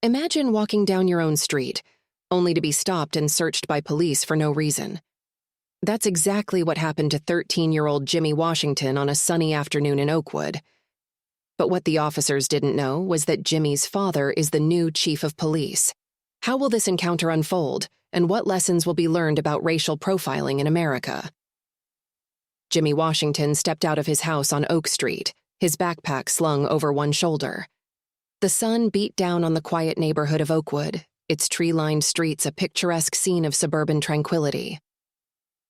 Imagine walking down your own street, only to be stopped and searched by police for no reason. That's exactly what happened to 13-year-old Jimmy Washington on a sunny afternoon in Oakwood. But what the officers didn't know was that Jimmy's father is the new chief of police. How will this encounter unfold, and what lessons will be learned about racial profiling in America? Jimmy Washington stepped out of his house on Oak Street, his backpack slung over one shoulder. The sun beat down on the quiet neighborhood of Oakwood, its tree-lined streets a picturesque scene of suburban tranquility.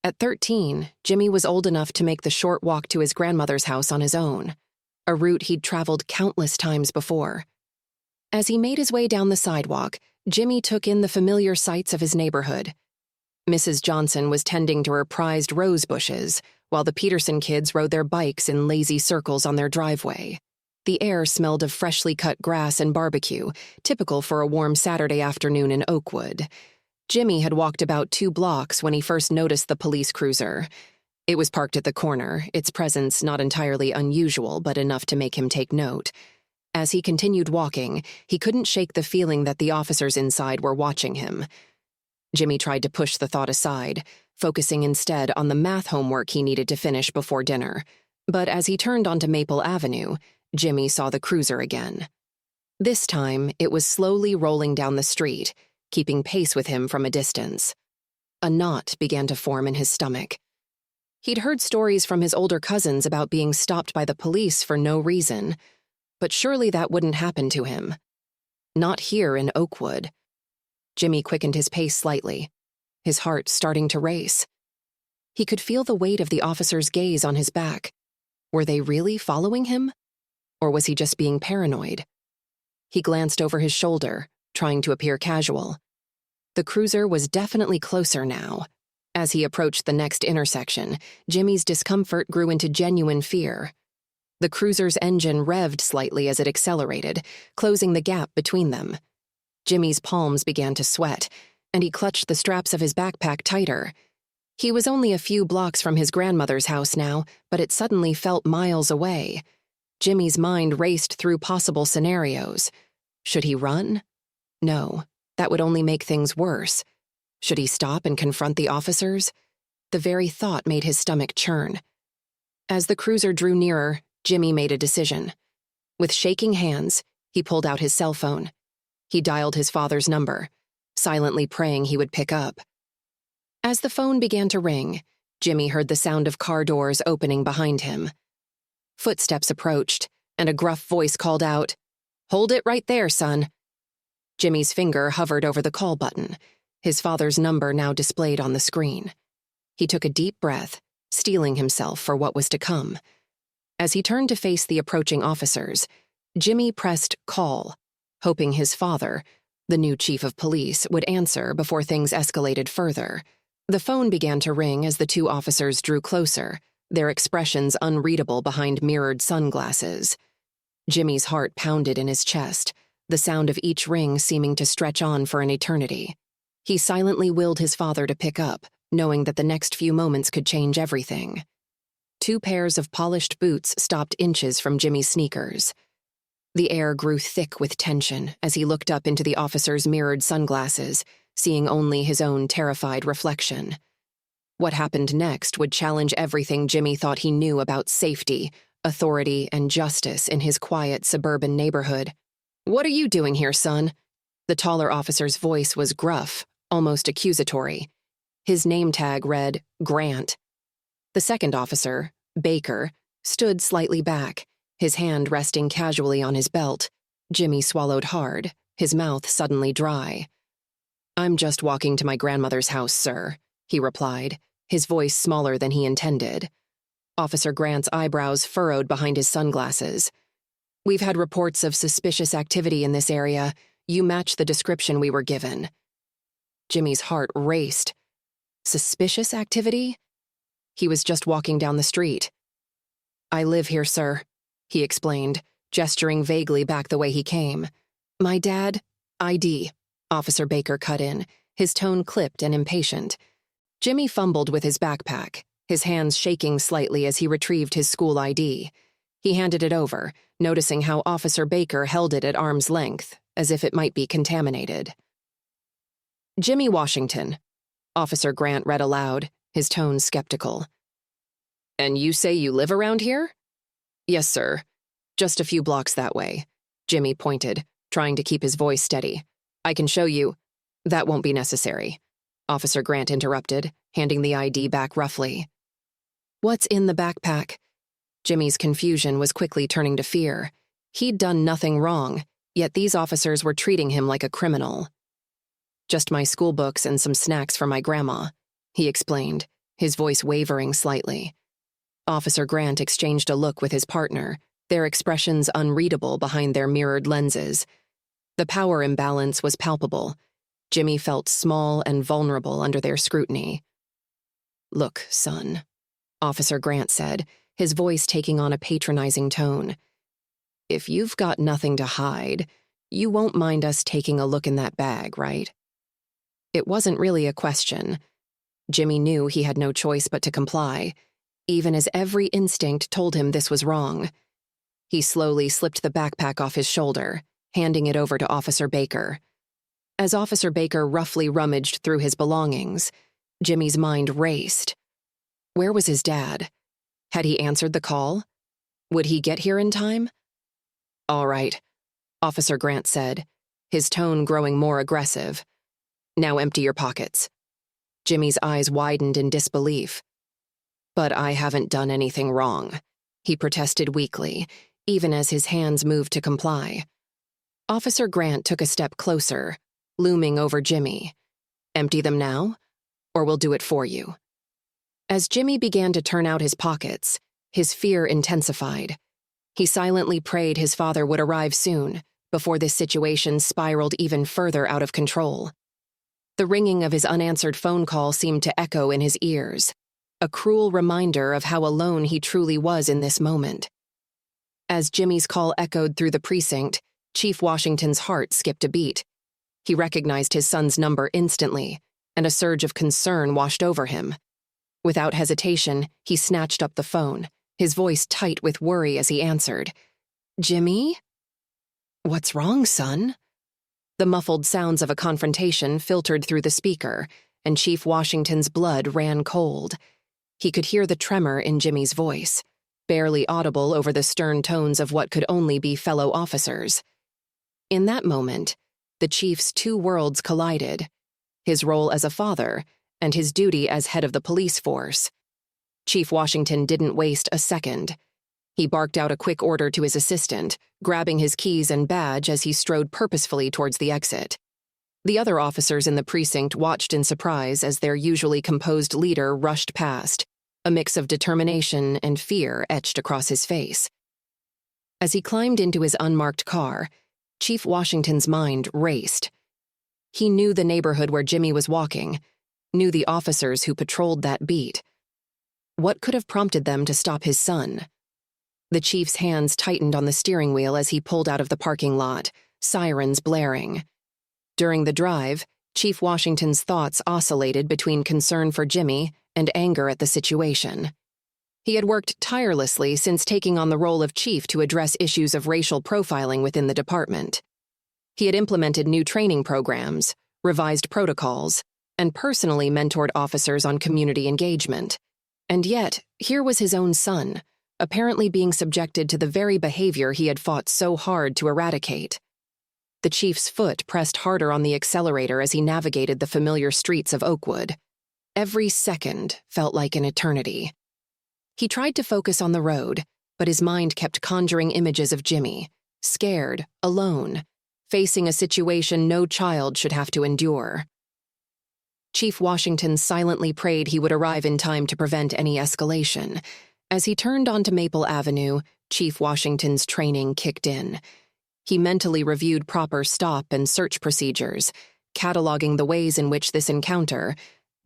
At 13, Jimmy was old enough to make the short walk to his grandmother's house on his own, a route he'd traveled countless times before. As he made his way down the sidewalk, Jimmy took in the familiar sights of his neighborhood. Mrs. Johnson was tending to her prized rose bushes, while the Peterson kids rode their bikes in lazy circles on their driveway. The air smelled of freshly cut grass and barbecue, typical for a warm Saturday afternoon in Oakwood. Jimmy had walked about 2 blocks when he first noticed the police cruiser. It was parked at the corner, its presence not entirely unusual but enough to make him take note. As he continued walking, he couldn't shake the feeling that the officers inside were watching him. Jimmy tried to push the thought aside, focusing instead on the math homework he needed to finish before dinner. But as he turned onto Maple Avenue, Jimmy saw the cruiser again. This time, it was slowly rolling down the street, keeping pace with him from a distance. A knot began to form in his stomach. He'd heard stories from his older cousins about being stopped by the police for no reason, but surely that wouldn't happen to him. Not here in Oakwood. Jimmy quickened his pace slightly, his heart starting to race. He could feel the weight of the officer's gaze on his back. Were they really following him? Or was he just being paranoid? He glanced over his shoulder, trying to appear casual. The cruiser was definitely closer now. As he approached the next intersection, Jimmy's discomfort grew into genuine fear. The cruiser's engine revved slightly as it accelerated, closing the gap between them. Jimmy's palms began to sweat, and he clutched the straps of his backpack tighter. He was only a few blocks from his grandmother's house now, but it suddenly felt miles away. Jimmy's mind raced through possible scenarios. Should he run? No, that would only make things worse. Should he stop and confront the officers? The very thought made his stomach churn. As the cruiser drew nearer, Jimmy made a decision. With shaking hands, he pulled out his cell phone. He dialed his father's number, silently praying he would pick up. As the phone began to ring, Jimmy heard the sound of car doors opening behind him. Footsteps approached, and a gruff voice called out, "Hold it right there, son." Jimmy's finger hovered over the call button, his father's number now displayed on the screen. He took a deep breath, steeling himself for what was to come. As he turned to face the approaching officers, Jimmy pressed call, hoping his father, the new chief of police, would answer before things escalated further. The phone began to ring as the 2 officers drew closer, their expressions unreadable behind mirrored sunglasses. Jimmy's heart pounded in his chest, the sound of each ring seeming to stretch on for an eternity. He silently willed his father to pick up, knowing that the next few moments could change everything. 2 pairs of polished boots stopped inches from Jimmy's sneakers. The air grew thick with tension as he looked up into the officer's mirrored sunglasses, seeing only his own terrified reflection. What happened next would challenge everything Jimmy thought he knew about safety, authority, and justice in his quiet suburban neighborhood. "What are you doing here, son?" The taller officer's voice was gruff, almost accusatory. His name tag read, Grant. The second officer, Baker, stood slightly back, his hand resting casually on his belt. Jimmy swallowed hard, his mouth suddenly dry. "I'm just walking to my grandmother's house, sir," he replied, his voice smaller than he intended. Officer Grant's eyebrows furrowed behind his sunglasses. "We've had reports of suspicious activity in this area. You match the description we were given." Jimmy's heart raced. Suspicious activity? He was just walking down the street. "I live here, sir," he explained, gesturing vaguely back the way he came. "My dad, ID," Officer Baker cut in, his tone clipped and impatient. Jimmy fumbled with his backpack, his hands shaking slightly as he retrieved his school ID. He handed it over, noticing how Officer Baker held it at arm's length, as if it might be contaminated. Jimmy Washington, Officer Grant read aloud, his tone skeptical. And you say you live around here? Yes, sir. Just a few blocks that way. Jimmy pointed, trying to keep his voice steady. I can show you. That won't be necessary. Officer Grant interrupted, handing the ID back roughly. What's in the backpack? Jimmy's confusion was quickly turning to fear. He'd done nothing wrong, yet these officers were treating him like a criminal. Just my school books and some snacks for my grandma, he explained, his voice wavering slightly. Officer Grant exchanged a look with his partner, their expressions unreadable behind their mirrored lenses. The power imbalance was palpable. Jimmy felt small and vulnerable under their scrutiny. Look, son, Officer Grant said, his voice taking on a patronizing tone. If you've got nothing to hide, you won't mind us taking a look in that bag, right? It wasn't really a question. Jimmy knew he had no choice but to comply, even as every instinct told him this was wrong. He slowly slipped the backpack off his shoulder, handing it over to Officer Baker. As Officer Baker roughly rummaged through his belongings, Jimmy's mind raced. Where was his dad? Had he answered the call? Would he get here in time? All right, Officer Grant said, his tone growing more aggressive. Now empty your pockets. Jimmy's eyes widened in disbelief. But I haven't done anything wrong, he protested weakly, even as his hands moved to comply. Officer Grant took a step closer, looming over Jimmy. Empty them now, or we'll do it for you. As Jimmy began to turn out his pockets, his fear intensified. He silently prayed his father would arrive soon, before this situation spiraled even further out of control. The ringing of his unanswered phone call seemed to echo in his ears, a cruel reminder of how alone he truly was in this moment. As Jimmy's call echoed through the precinct, Chief Washington's heart skipped a beat. He recognized his son's number instantly, and a surge of concern washed over him. Without hesitation, he snatched up the phone, his voice tight with worry as he answered. Jimmy? What's wrong, son? The muffled sounds of a confrontation filtered through the speaker, and Chief Washington's blood ran cold. He could hear the tremor in Jimmy's voice, barely audible over the stern tones of what could only be fellow officers. In that moment, the chief's two worlds collided, his role as a father and his duty as head of the police force. Chief Washington didn't waste a second. He barked out a quick order to his assistant, grabbing his keys and badge as he strode purposefully towards the exit. The other officers in the precinct watched in surprise as their usually composed leader rushed past, a mix of determination and fear etched across his face. As he climbed into his unmarked car, Chief Washington's mind raced. He knew the neighborhood where Jimmy was walking, knew the officers who patrolled that beat. What could have prompted them to stop his son? The chief's hands tightened on the steering wheel as he pulled out of the parking lot, sirens blaring. During the drive, Chief Washington's thoughts oscillated between concern for Jimmy and anger at the situation. He had worked tirelessly since taking on the role of chief to address issues of racial profiling within the department. He had implemented new training programs, revised protocols, and personally mentored officers on community engagement. And yet, here was his own son, apparently being subjected to the very behavior he had fought so hard to eradicate. The chief's foot pressed harder on the accelerator as he navigated the familiar streets of Oakwood. Every second felt like an eternity. He tried to focus on the road, but his mind kept conjuring images of Jimmy, scared, alone, facing a situation no child should have to endure. Chief Washington silently prayed he would arrive in time to prevent any escalation. As he turned onto Maple Avenue, Chief Washington's training kicked in. He mentally reviewed proper stop and search procedures, cataloging the ways in which this encounter,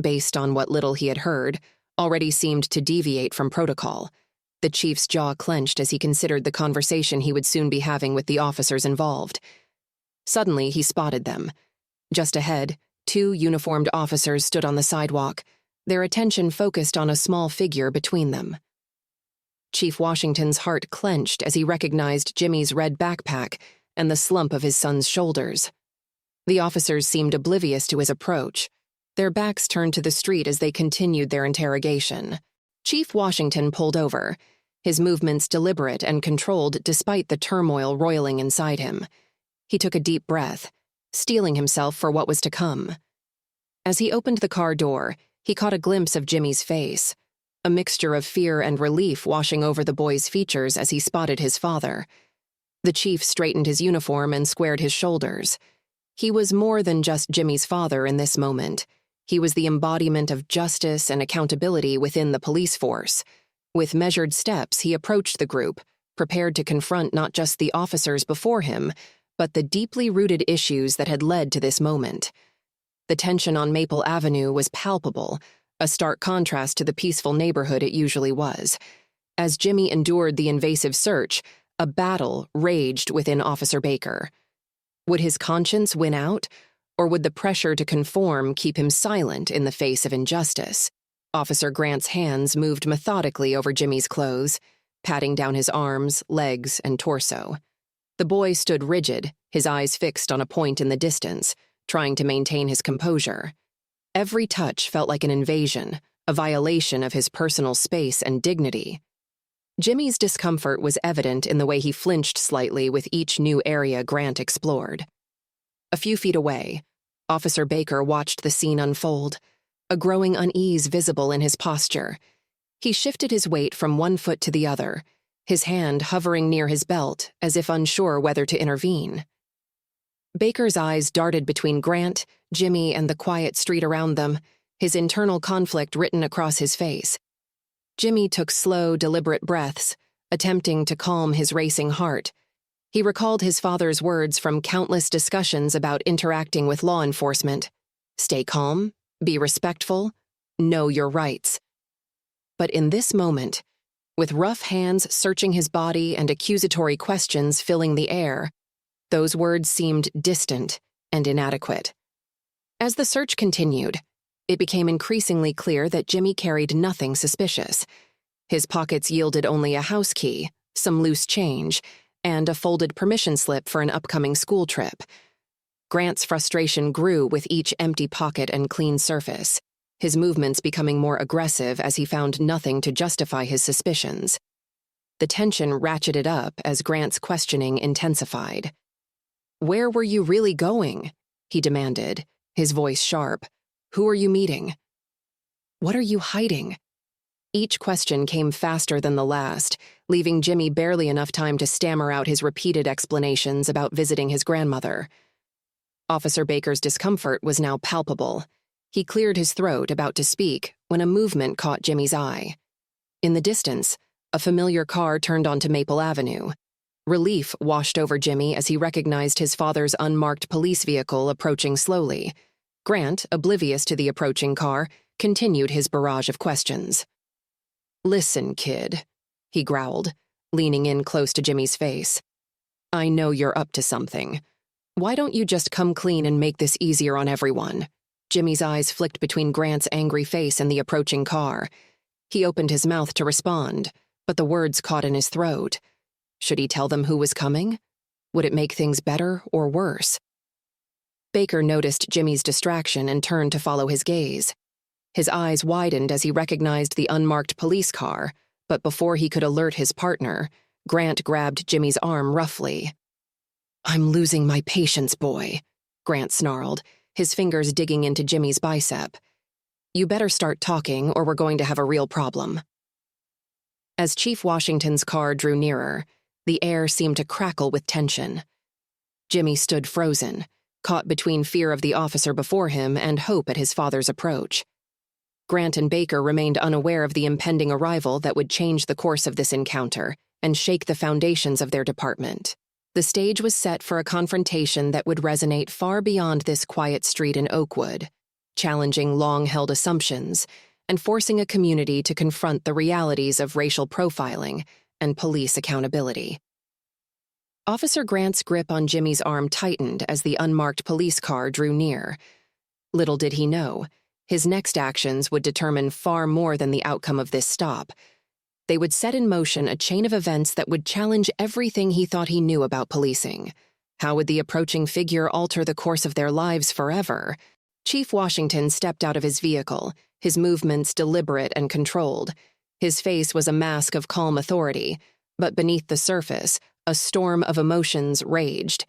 based on what little he had heard, already seemed to deviate from protocol. The chief's jaw clenched as he considered the conversation he would soon be having with the officers involved. Suddenly, he spotted them. Just ahead, two uniformed officers stood on the sidewalk, their attention focused on a small figure between them. Chief Washington's heart clenched as he recognized Jimmy's red backpack, and the slump of his son's shoulders. The officers seemed oblivious to his approach, their backs turned to the street as they continued their interrogation. Chief Washington pulled over, his movements deliberate and controlled despite the turmoil roiling inside him. He took a deep breath, steeling himself for what was to come. As he opened the car door, he caught a glimpse of Jimmy's face, a mixture of fear and relief washing over the boy's features as he spotted his father. The chief straightened his uniform and squared his shoulders. He was more than just Jimmy's father in this moment. He was the embodiment of justice and accountability within the police force. With measured steps, he approached the group, prepared to confront not just the officers before him, but the deeply rooted issues that had led to this moment. The tension on Maple Avenue was palpable, a stark contrast to the peaceful neighborhood it usually was. As Jimmy endured the invasive search, a battle raged within Officer Baker. Would his conscience win out, or would the pressure to conform keep him silent in the face of injustice? Officer Grant's hands moved methodically over Jimmy's clothes, patting down his arms, legs, and torso. The boy stood rigid, his eyes fixed on a point in the distance, trying to maintain his composure. Every touch felt like an invasion, a violation of his personal space and dignity. Jimmy's discomfort was evident in the way he flinched slightly with each new area Grant explored. A few feet away, Officer Baker watched the scene unfold, a growing unease visible in his posture. He shifted his weight from one foot to the other, his hand hovering near his belt as if unsure whether to intervene. Baker's eyes darted between Grant, Jimmy, and the quiet street around them, his internal conflict written across his face. Jimmy took slow, deliberate breaths, attempting to calm his racing heart. He recalled his father's words from countless discussions about interacting with law enforcement. Stay calm, be respectful, know your rights. But in this moment, with rough hands searching his body and accusatory questions filling the air, those words seemed distant and inadequate. As the search continued, it became increasingly clear that Jimmy carried nothing suspicious. His pockets yielded only a house key, some loose change, and a folded permission slip for an upcoming school trip. Grant's frustration grew with each empty pocket and clean surface, his movements becoming more aggressive as he found nothing to justify his suspicions. The tension ratcheted up as Grant's questioning intensified. "Where were you really going?" he demanded, his voice sharp. "Who are you meeting? What are you hiding?" Each question came faster than the last, leaving Jimmy barely enough time to stammer out his repeated explanations about visiting his grandmother. Officer Baker's discomfort was now palpable. He cleared his throat, about to speak, when a movement caught Jimmy's eye. In the distance, a familiar car turned onto Maple Avenue. Relief washed over Jimmy as he recognized his father's unmarked police vehicle approaching slowly. Grant, oblivious to the approaching car, continued his barrage of questions. "Listen, kid," he growled, leaning in close to Jimmy's face. "I know you're up to something. Why don't you just come clean and make this easier on everyone?" Jimmy's eyes flicked between Grant's angry face and the approaching car. He opened his mouth to respond, but the words caught in his throat. Should he tell them who was coming? Would it make things better or worse? Baker noticed Jimmy's distraction and turned to follow his gaze. His eyes widened as he recognized the unmarked police car, but before he could alert his partner, Grant grabbed Jimmy's arm roughly. "I'm losing my patience, boy," Grant snarled, his fingers digging into Jimmy's bicep. "You better start talking or we're going to have a real problem." As Chief Washington's car drew nearer, the air seemed to crackle with tension. Jimmy stood frozen, caught between fear of the officer before him and hope at his father's approach. Grant and Baker remained unaware of the impending arrival that would change the course of this encounter and shake the foundations of their department. The stage was set for a confrontation that would resonate far beyond this quiet street in Oakwood, challenging long-held assumptions and forcing a community to confront the realities of racial profiling and police accountability. Officer Grant's grip on Jimmy's arm tightened as the unmarked police car drew near. Little did he know, his next actions would determine far more than the outcome of this stop. They would set in motion a chain of events that would challenge everything he thought he knew about policing. How would the approaching figure alter the course of their lives forever? Chief Washington stepped out of his vehicle, his movements deliberate and controlled. His face was a mask of calm authority, but beneath the surface, a storm of emotions raged.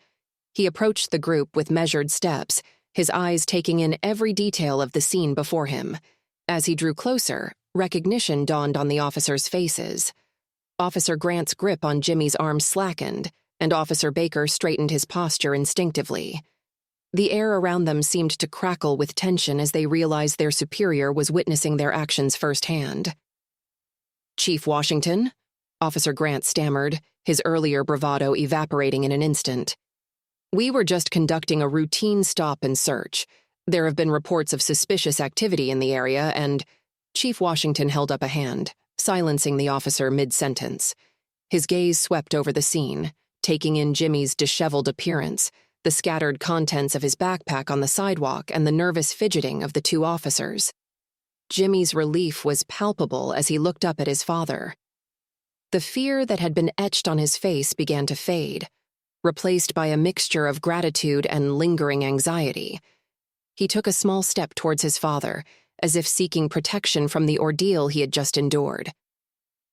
He approached the group with measured steps, his eyes taking in every detail of the scene before him. As he drew closer, recognition dawned on the officers' faces. Officer Grant's grip on Jimmy's arm slackened, and Officer Baker straightened his posture instinctively. The air around them seemed to crackle with tension as they realized their superior was witnessing their actions firsthand. "Chief Washington?" Officer Grant stammered, his earlier bravado evaporating in an instant. "We were just conducting a routine stop and search. There have been reports of suspicious activity in the area and—" Chief Washington held up a hand, silencing the officer mid-sentence. His gaze swept over the scene, taking in Jimmy's disheveled appearance, the scattered contents of his backpack on the sidewalk, and the nervous fidgeting of the two officers. Jimmy's relief was palpable as he looked up at his father. The fear that had been etched on his face began to fade, replaced by a mixture of gratitude and lingering anxiety. He took a small step towards his father, as if seeking protection from the ordeal he had just endured.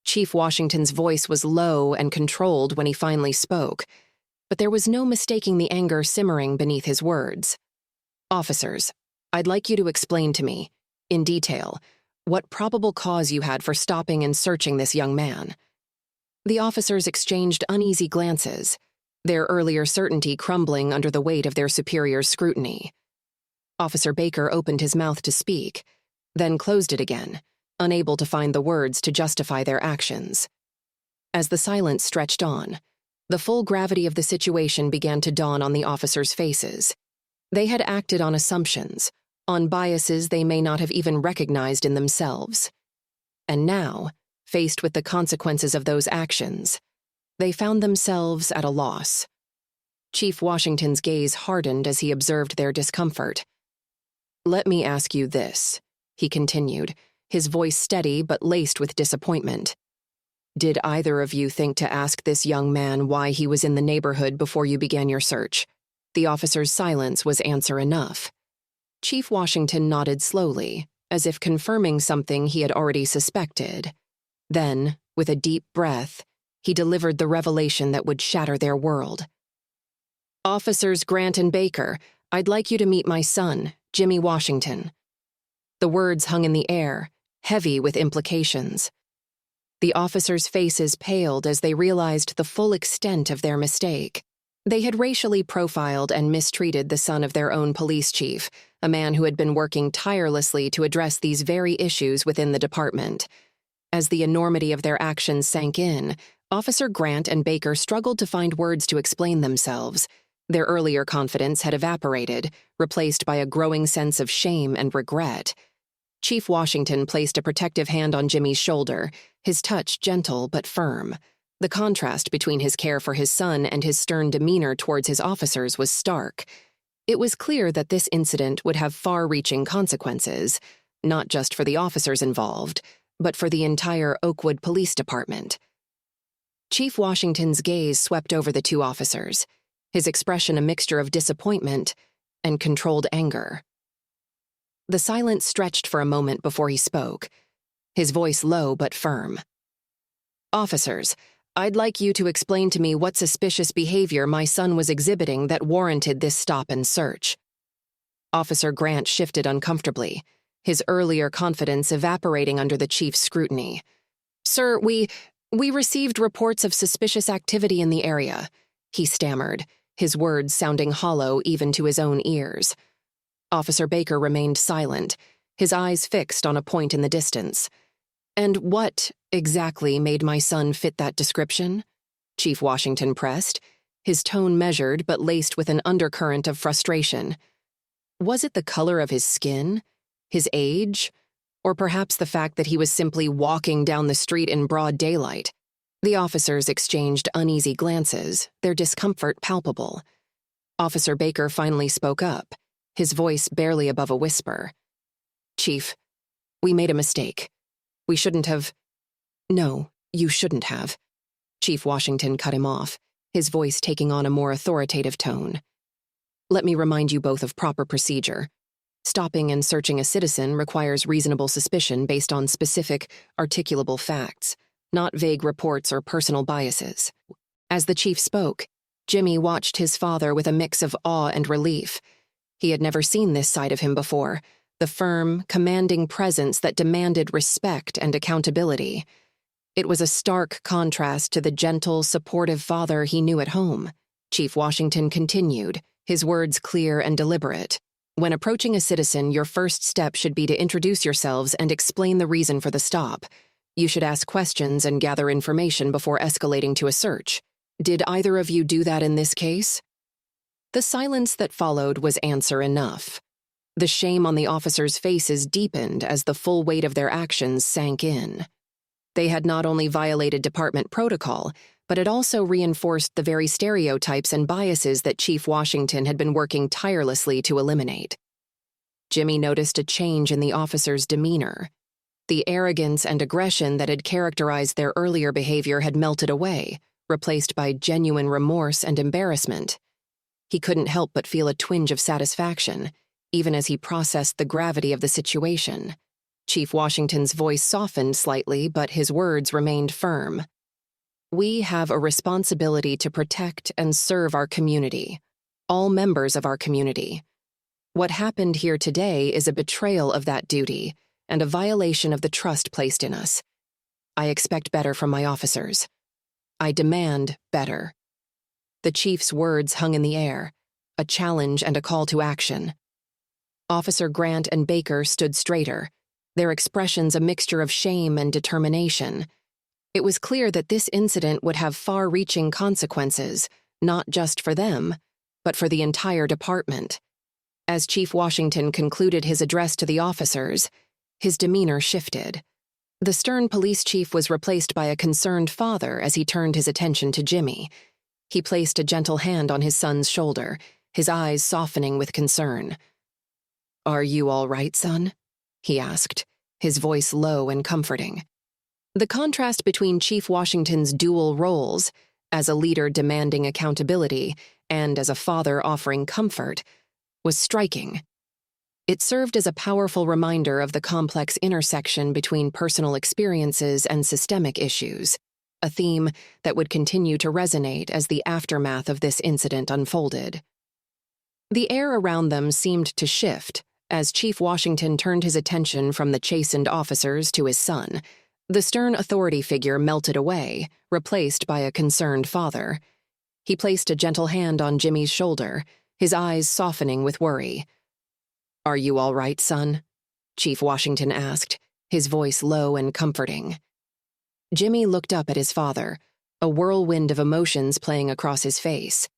Chief Washington's voice was low and controlled when he finally spoke, but there was no mistaking the anger simmering beneath his words. "Officers, I'd like you to explain to me, in detail, what probable cause you had for stopping and searching this young man." The officers exchanged uneasy glances, their earlier certainty crumbling under the weight of their superior's scrutiny. Officer Baker opened his mouth to speak, then closed it again, unable to find the words to justify their actions. As the silence stretched on, the full gravity of the situation began to dawn on the officers' faces. They had acted on assumptions, on biases they may not have even recognized in themselves. And now, faced with the consequences of those actions, they found themselves at a loss. Chief Washington's gaze hardened as he observed their discomfort. "Let me ask you this," he continued, his voice steady but laced with disappointment. "Did either of you think to ask this young man why he was in the neighborhood before you began your search?" The officer's silence was answer enough. Chief Washington nodded slowly, as if confirming something he had already suspected. Then, with a deep breath, he delivered the revelation that would shatter their world. "Officers Grant and Baker, I'd like you to meet my son, Jimmy Washington." The words hung in the air, heavy with implications. The officers' faces paled as they realized the full extent of their mistake. They had racially profiled and mistreated the son of their own police chief, a man who had been working tirelessly to address these very issues within the department. As the enormity of their actions sank in, Officer Grant and Baker struggled to find words to explain themselves. Their earlier confidence had evaporated, replaced by a growing sense of shame and regret. Chief Washington placed a protective hand on Jimmy's shoulder, his touch gentle but firm. The contrast between his care for his son and his stern demeanor towards his officers was stark. It was clear that this incident would have far-reaching consequences, not just for the officers involved, but for the entire Oakwood Police Department. Chief Washington's gaze swept over the two officers, his expression a mixture of disappointment and controlled anger. The silence stretched for a moment before he spoke, his voice low but firm. "Officers, I'd like you to explain to me what suspicious behavior my son was exhibiting that warranted this stop and search." Officer Grant shifted uncomfortably, his earlier confidence evaporating under the chief's scrutiny. "Sir, we received reports of suspicious activity in the area," he stammered, his words sounding hollow even to his own ears. Officer Baker remained silent, his eyes fixed on a point in the distance. "And what, exactly, made my son fit that description?" Chief Washington pressed, his tone measured but laced with an undercurrent of frustration. Was it the color of his skin, his age, or perhaps the fact that he was simply walking down the street in broad daylight? The officers exchanged uneasy glances, their discomfort palpable. Officer Baker finally spoke up, his voice barely above a whisper. "Chief, we made a mistake. We shouldn't have—" "No, you shouldn't have." Chief Washington cut him off, his voice taking on a more authoritative tone. Let me remind you both of proper procedure. Stopping and searching a citizen requires reasonable suspicion based on specific, articulable facts, not vague reports or personal biases. As the chief spoke, Jimmy watched his father with a mix of awe and relief. He had never seen this side of him before, the firm, commanding presence that demanded respect and accountability. It was a stark contrast to the gentle, supportive father he knew at home. Chief Washington continued, his words clear and deliberate. When approaching a citizen, your first step should be to introduce yourselves and explain the reason for the stop. You should ask questions and gather information before escalating to a search. Did either of you do that in this case? The silence that followed was answer enough. The shame on the officers' faces deepened as the full weight of their actions sank in. They had not only violated department protocol, but it also reinforced the very stereotypes and biases that Chief Washington had been working tirelessly to eliminate. Jimmy noticed a change in the officers' demeanor. The arrogance and aggression that had characterized their earlier behavior had melted away, replaced by genuine remorse and embarrassment. He couldn't help but feel a twinge of satisfaction, even as he processed the gravity of the situation. Chief Washington's voice softened slightly, but his words remained firm. We have a responsibility to protect and serve our community, all members of our community. What happened here today is a betrayal of that duty and a violation of the trust placed in us. I expect better from my officers. I demand better. The chief's words hung in the air, a challenge and a call to action. Officer Grant and Baker stood straighter, their expressions a mixture of shame and determination. It was clear that this incident would have far-reaching consequences, not just for them, but for the entire department. As Chief Washington concluded his address to the officers, his demeanor shifted. The stern police chief was replaced by a concerned father as he turned his attention to Jimmy. He placed a gentle hand on his son's shoulder, his eyes softening with concern. "Are you all right, son?" he asked, his voice low and comforting. The contrast between Chief Washington's dual roles, as a leader demanding accountability and as a father offering comfort, was striking. It served as a powerful reminder of the complex intersection between personal experiences and systemic issues, a theme that would continue to resonate as the aftermath of this incident unfolded. The air around them seemed to shift as Chief Washington turned his attention from the chastened officers to his son. The stern authority figure melted away, replaced by a concerned father. He placed a gentle hand on Jimmy's shoulder, his eyes softening with worry. "Are you all right, son?" Chief Washington asked, his voice low and comforting. Jimmy looked up at his father, a whirlwind of emotions playing across his face.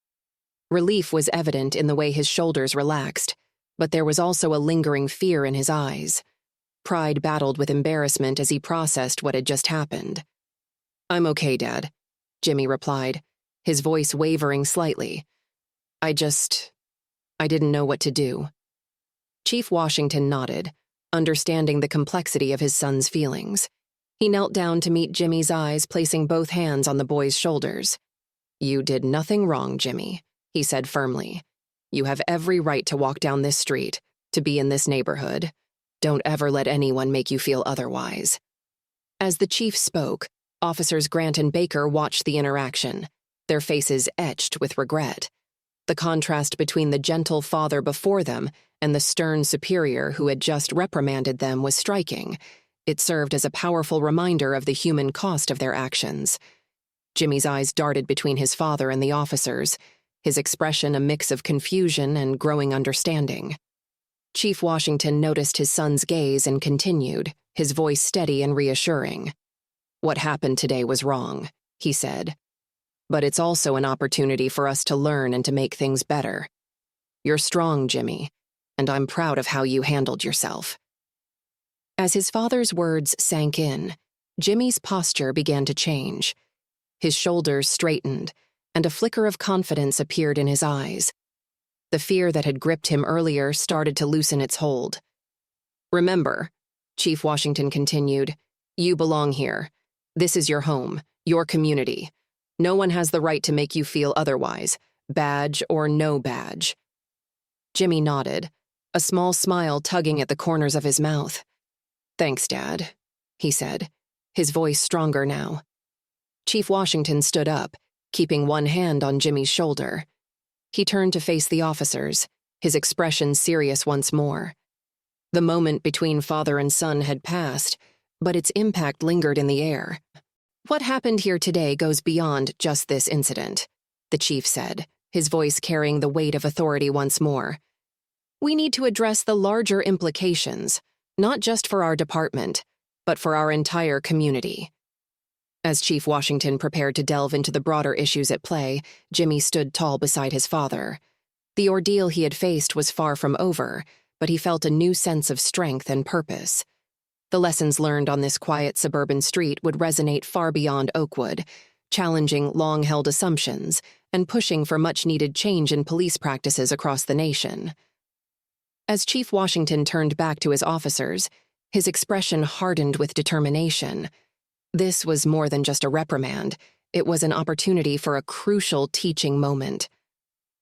Relief was evident in the way his shoulders relaxed, but there was also a lingering fear in his eyes. Pride battled with embarrassment as he processed what had just happened. "I'm okay, Dad," Jimmy replied, his voice wavering slightly. I didn't know what to do." Chief Washington nodded, understanding the complexity of his son's feelings. He knelt down to meet Jimmy's eyes, placing both hands on the boy's shoulders. "You did nothing wrong, Jimmy," he said firmly. "You have every right to walk down this street, to be in this neighborhood. Don't ever let anyone make you feel otherwise." As the chief spoke, Officers Grant and Baker watched the interaction, their faces etched with regret. The contrast between the gentle father before them and the stern superior who had just reprimanded them was striking. It served as a powerful reminder of the human cost of their actions. Jimmy's eyes darted between his father and the officers, his expression a mix of confusion and growing understanding. Chief Washington noticed his son's gaze and continued, his voice steady and reassuring. "What happened today was wrong," he said. "But it's also an opportunity for us to learn and to make things better. You're strong, Jimmy, and I'm proud of how you handled yourself." As his father's words sank in, Jimmy's posture began to change. His shoulders straightened, and a flicker of confidence appeared in his eyes. The fear that had gripped him earlier started to loosen its hold. "Remember," Chief Washington continued, "you belong here. This is your home, your community. No one has the right to make you feel otherwise, badge or no badge. Jimmy nodded, a small smile tugging at the corners of his mouth. "Thanks, Dad," he said, his voice stronger now. Chief Washington stood up, keeping one hand on Jimmy's shoulder. He turned to face the officers, his expression serious once more. The moment between father and son had passed, but its impact lingered in the air. "What happened here today goes beyond just this incident," the chief said, his voice carrying the weight of authority once more. "We need to address the larger implications, not just for our department, but for our entire community." As Chief Washington prepared to delve into the broader issues at play, Jimmy stood tall beside his father. The ordeal he had faced was far from over, but he felt a new sense of strength and purpose. The lessons learned on this quiet suburban street would resonate far beyond Oakwood, challenging long-held assumptions and pushing for much-needed change in police practices across the nation. As Chief Washington turned back to his officers, his expression hardened with determination. This was more than just a reprimand. It was an opportunity for a crucial teaching moment.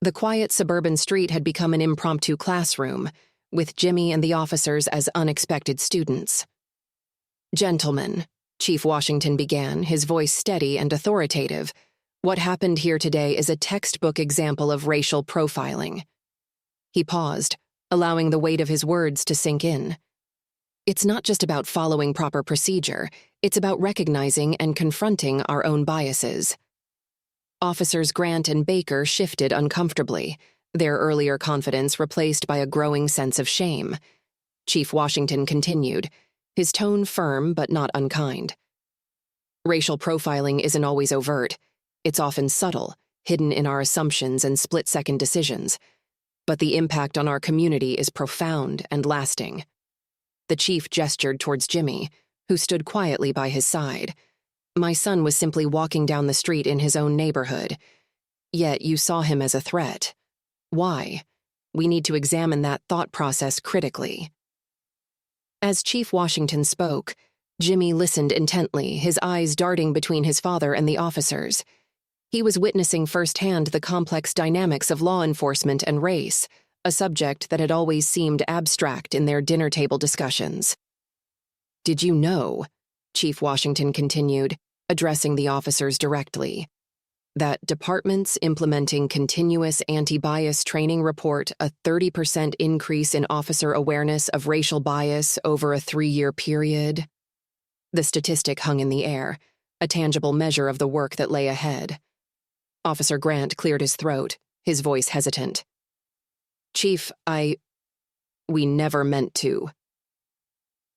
The quiet suburban street had become an impromptu classroom, with Jimmy and the officers as unexpected students. "Gentlemen," Chief Washington began, his voice steady and authoritative, "what happened here today is a textbook example of racial profiling." He paused, allowing the weight of his words to sink in. "It's not just about following proper procedure, it's about recognizing and confronting our own biases." Officers Grant and Baker shifted uncomfortably, their earlier confidence replaced by a growing sense of shame. Chief Washington continued, his tone firm but not unkind. "Racial profiling isn't always overt. It's often subtle, hidden in our assumptions and split-second decisions. But the impact on our community is profound and lasting." The chief gestured towards Jimmy, who stood quietly by his side. "My son was simply walking down the street in his own neighborhood. Yet you saw him as a threat. Why? We need to examine that thought process critically." As Chief Washington spoke, Jimmy listened intently, his eyes darting between his father and the officers. He was witnessing firsthand the complex dynamics of law enforcement and race, a subject that had always seemed abstract in their dinner table discussions. "Did you know," Chief Washington continued, addressing the officers directly, "that departments implementing continuous anti-bias training report a 30% increase in officer awareness of racial bias over a 3-year period?" The statistic hung in the air, a tangible measure of the work that lay ahead. Officer Grant cleared his throat, his voice hesitant. "Chief, we never meant to."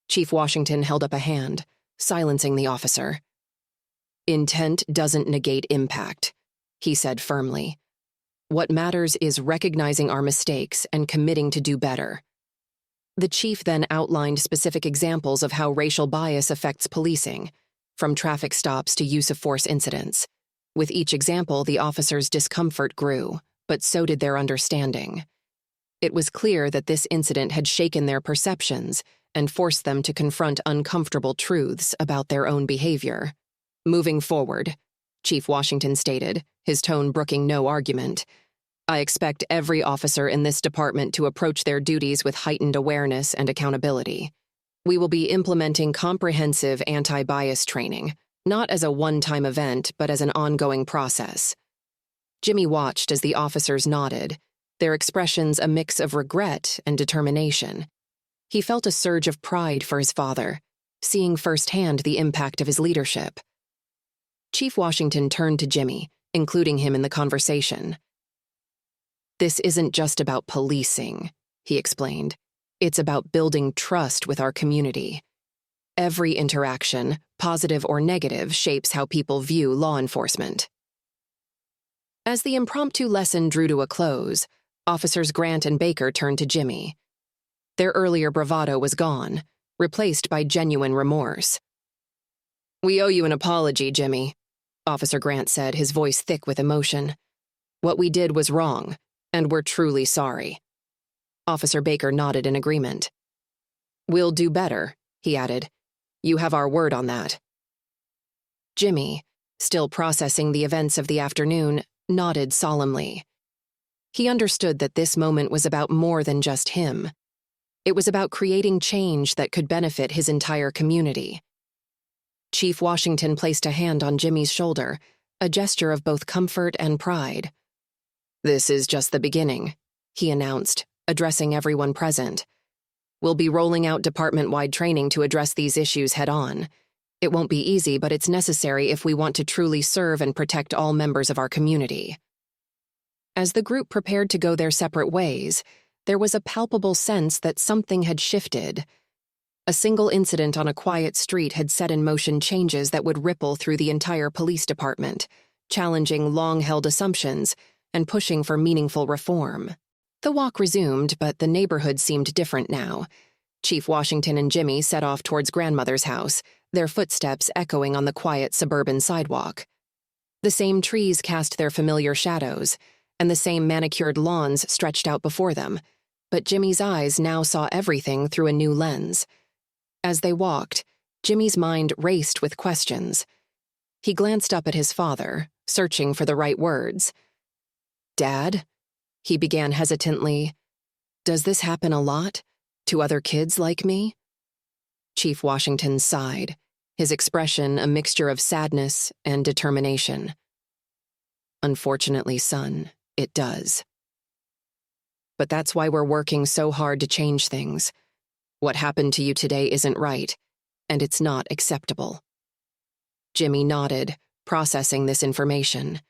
Chief Washington held up a hand, silencing the officer. "Intent doesn't negate impact," he said firmly. "What matters is recognizing our mistakes and committing to do better." The chief then outlined specific examples of how racial bias affects policing, from traffic stops to use of force incidents. With each example, the officers' discomfort grew, but so did their understanding. It was clear that this incident had shaken their perceptions and forced them to confront uncomfortable truths about their own behavior. "Moving forward," Chief Washington stated, his tone brooking no argument, "I expect every officer in this department to approach their duties with heightened awareness and accountability. We will be implementing comprehensive anti-bias training, not as a one-time event, but as an ongoing process." Jimmy watched as the officers nodded, their expressions a mix of regret and determination. He felt a surge of pride for his father, seeing firsthand the impact of his leadership. Chief Washington turned to Jimmy, including him in the conversation. "This isn't just about policing," he explained. "It's about building trust with our community. Every interaction, positive or negative, shapes how people view law enforcement." As the impromptu lesson drew to a close, Officers Grant and Baker turned to Jimmy. Their earlier bravado was gone, replaced by genuine remorse. "We owe you an apology, Jimmy," Officer Grant said, his voice thick with emotion. "What we did was wrong, and we're truly sorry." Officer Baker nodded in agreement. "We'll do better," he added. "You have our word on that." Jimmy, still processing the events of the afternoon, nodded solemnly. He understood that this moment was about more than just him. It was about creating change that could benefit his entire community. Chief Washington placed a hand on Jimmy's shoulder, a gesture of both comfort and pride. "This is just the beginning," he announced, addressing everyone present. "We'll be rolling out department-wide training to address these issues head-on. It won't be easy, but it's necessary if we want to truly serve and protect all members of our community." As the group prepared to go their separate ways, there was a palpable sense that something had shifted. A single incident on a quiet street had set in motion changes that would ripple through the entire police department, challenging long-held assumptions and pushing for meaningful reform. The walk resumed, but the neighborhood seemed different now. Chief Washington and Jimmy set off towards grandmother's house, their footsteps echoing on the quiet suburban sidewalk. The same trees cast their familiar shadows, and the same manicured lawns stretched out before them, but Jimmy's eyes now saw everything through a new lens. As they walked, Jimmy's mind raced with questions. He glanced up at his father, searching for the right words. "Dad?" he began hesitantly. "Does this happen a lot? To other kids like me?" Chief Washington sighed, his expression a mixture of sadness and determination. "Unfortunately, son, it does. But that's why we're working so hard to change things. What happened to you today isn't right, and it's not acceptable." Jimmy nodded, processing this information.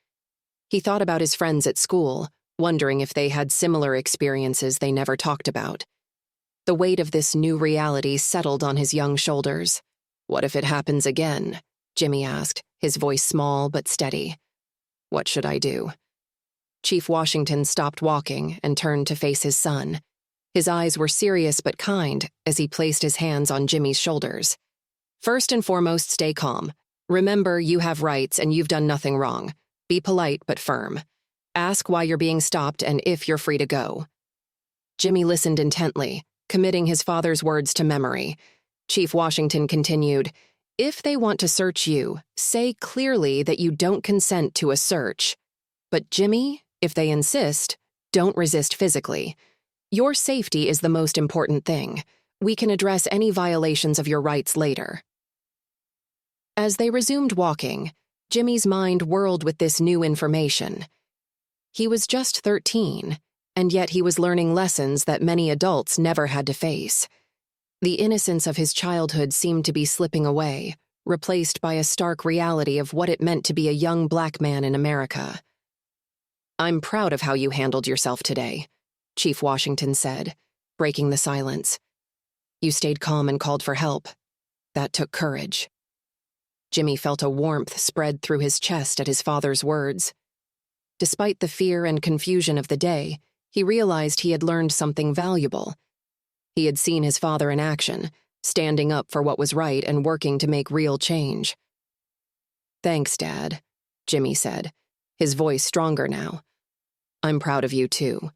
He thought about his friends at school, wondering if they had similar experiences they never talked about. The weight of this new reality settled on his young shoulders. "What if it happens again?" Jimmy asked, his voice small but steady. "What should I do?" Chief Washington stopped walking and turned to face his son. His eyes were serious but kind as he placed his hands on Jimmy's shoulders. "First and foremost, stay calm. Remember, you have rights and you've done nothing wrong. Be polite but firm. Ask why you're being stopped and if you're free to go." Jimmy listened intently, committing his father's words to memory. Chief Washington continued, "If they want to search you, say clearly that you don't consent to a search. But Jimmy, if they insist, don't resist physically. Your safety is the most important thing. We can address any violations of your rights later." As they resumed walking, Jimmy's mind whirled with this new information. He was just 13, and yet he was learning lessons that many adults never had to face. The innocence of his childhood seemed to be slipping away, replaced by a stark reality of what it meant to be a young black man in America. "I'm proud of how you handled yourself today," Chief Washington said, breaking the silence. "You stayed calm and called for help. That took courage." Jimmy felt a warmth spread through his chest at his father's words. Despite the fear and confusion of the day, he realized he had learned something valuable. He had seen his father in action, standing up for what was right and working to make real change. "Thanks, Dad," Jimmy said, his voice stronger now. "I'm proud of you, too.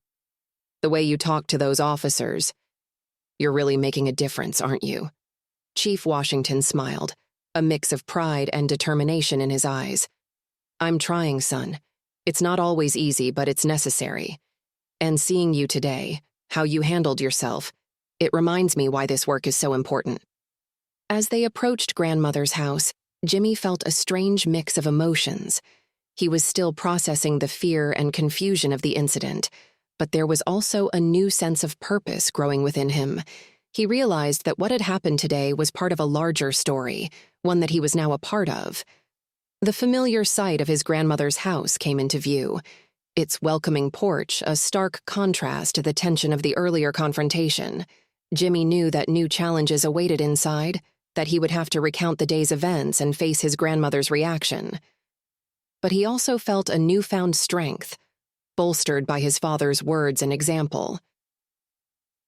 The way you talk to those officers, you're really making a difference, aren't you?" Chief Washington smiled, a mix of pride and determination in his eyes. "I'm trying, son. It's not always easy, but it's necessary. And seeing you today, how you handled yourself, it reminds me why this work is so important." As they approached grandmother's house, Jimmy felt a strange mix of emotions. He was still processing the fear and confusion of the incident, but there was also a new sense of purpose growing within him. He realized that what had happened today was part of a larger story, one that he was now a part of. The familiar sight of his grandmother's house came into view, its welcoming porch a stark contrast to the tension of the earlier confrontation. Jimmy knew that new challenges awaited inside, that he would have to recount the day's events and face his grandmother's reaction. But he also felt a newfound strength, bolstered by his father's words and example.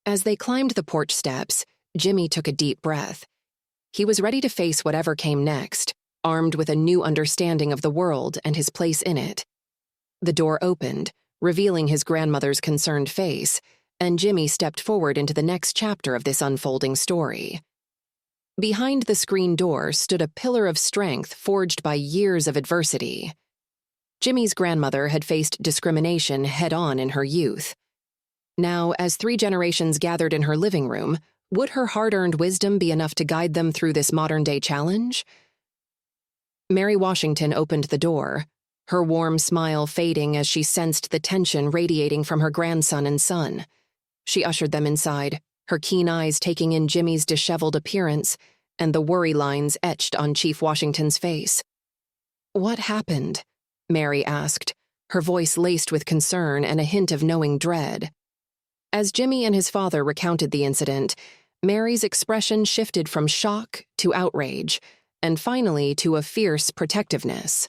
As they climbed the porch steps, Jimmy took a deep breath. He was ready to face whatever came next, armed with a new understanding of the world and his place in it. The door opened, revealing his grandmother's concerned face, and Jimmy stepped forward into the next chapter of this unfolding story. Behind the screen door stood a pillar of strength forged by years of adversity. Jimmy's grandmother had faced discrimination head-on in her youth. Now, as 3 generations gathered in her living room, would her hard-earned wisdom be enough to guide them through this modern-day challenge? Mary Washington opened the door, her warm smile fading as she sensed the tension radiating from her grandson and son. She ushered them inside, her keen eyes taking in Jimmy's disheveled appearance and the worry lines etched on Chief Washington's face. "What happened?" Mary asked, her voice laced with concern and a hint of knowing dread. As Jimmy and his father recounted the incident, Mary's expression shifted from shock to outrage, and finally to a fierce protectiveness.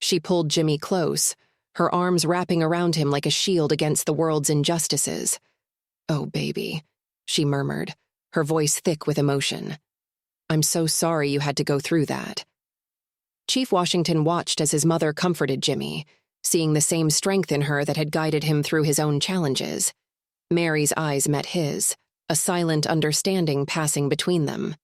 She pulled Jimmy close, her arms wrapping around him like a shield against the world's injustices. "Oh, baby," she murmured, her voice thick with emotion. "I'm so sorry you had to go through that." Chief Washington watched as his mother comforted Jimmy, seeing the same strength in her that had guided him through his own challenges. Mary's eyes met his, a silent understanding passing between them.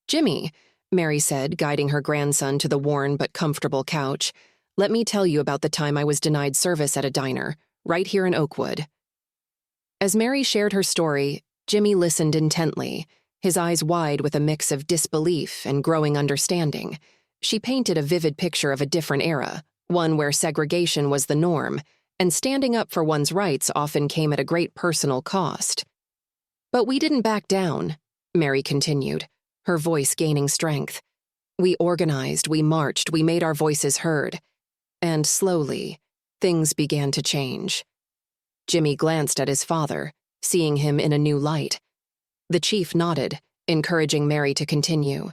"Jimmy," Mary said, guiding her grandson to the worn but comfortable couch, "let me tell you about the time I was denied service at a diner, right here in Oakwood." As Mary shared her story, Jimmy listened intently, his eyes wide with a mix of disbelief and growing understanding. She painted a vivid picture of a different era, one where segregation was the norm, and standing up for one's rights often came at a great personal cost. "But we didn't back down," Mary continued, her voice gaining strength. "We organized, we marched, we made our voices heard. And slowly, things began to change." Jimmy glanced at his father, seeing him in a new light. The chief nodded, encouraging Mary to continue.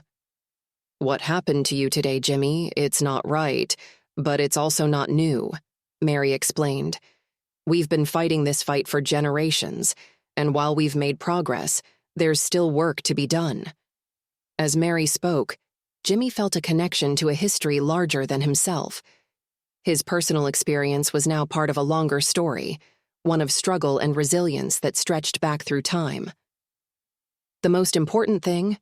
"What happened to you today, Jimmy? It's not right, but it's also not new," Mary explained. "We've been fighting this fight for generations, and while we've made progress, there's still work to be done." As Mary spoke, Jimmy felt a connection to a history larger than himself. His personal experience was now part of a longer story, one of struggle and resilience that stretched back through time. "The most important thing,"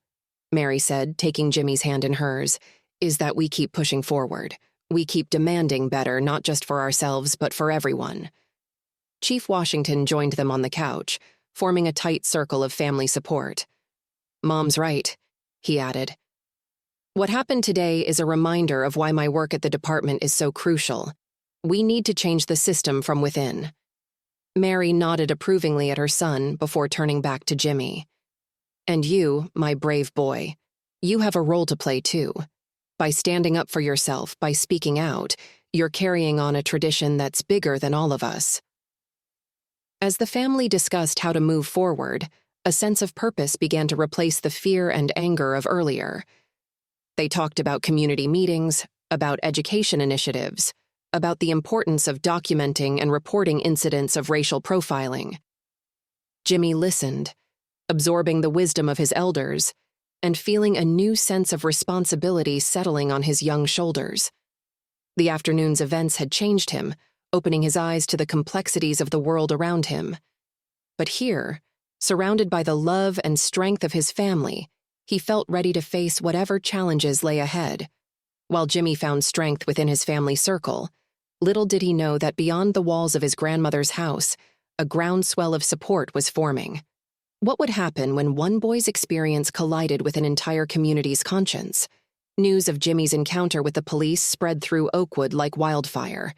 Mary said, taking Jimmy's hand in hers, "is that we keep pushing forward. We keep demanding better, not just for ourselves, but for everyone." Chief Washington joined them on the couch, forming a tight circle of family support. "Mom's right," he added. "What happened today is a reminder of why my work at the department is so crucial. We need to change the system from within." Mary nodded approvingly at her son before turning back to Jimmy. "And you, my brave boy, you have a role to play too. By standing up for yourself, by speaking out, you're carrying on a tradition that's bigger than all of us." As the family discussed how to move forward, a sense of purpose began to replace the fear and anger of earlier. They talked about community meetings, about education initiatives, about the importance of documenting and reporting incidents of racial profiling. Jimmy listened, absorbing the wisdom of his elders, and feeling a new sense of responsibility settling on his young shoulders. The afternoon's events had changed him, opening his eyes to the complexities of the world around him. But here, surrounded by the love and strength of his family, he felt ready to face whatever challenges lay ahead. While Jimmy found strength within his family circle, little did he know that beyond the walls of his grandmother's house, a groundswell of support was forming. What would happen when one boy's experience collided with an entire community's conscience? News of Jimmy's encounter with the police spread through Oakwood like wildfire.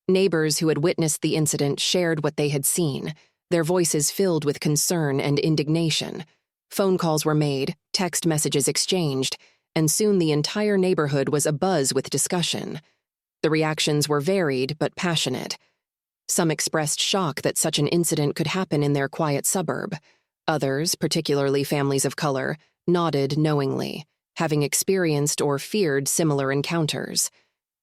Neighbors who had witnessed the incident shared what they had seen, their voices filled with concern and indignation. Phone calls were made, text messages exchanged, and soon the entire neighborhood was abuzz with discussion. The reactions were varied but passionate. Some expressed shock that such an incident could happen in their quiet suburb. Others, particularly families of color, nodded knowingly, having experienced or feared similar encounters.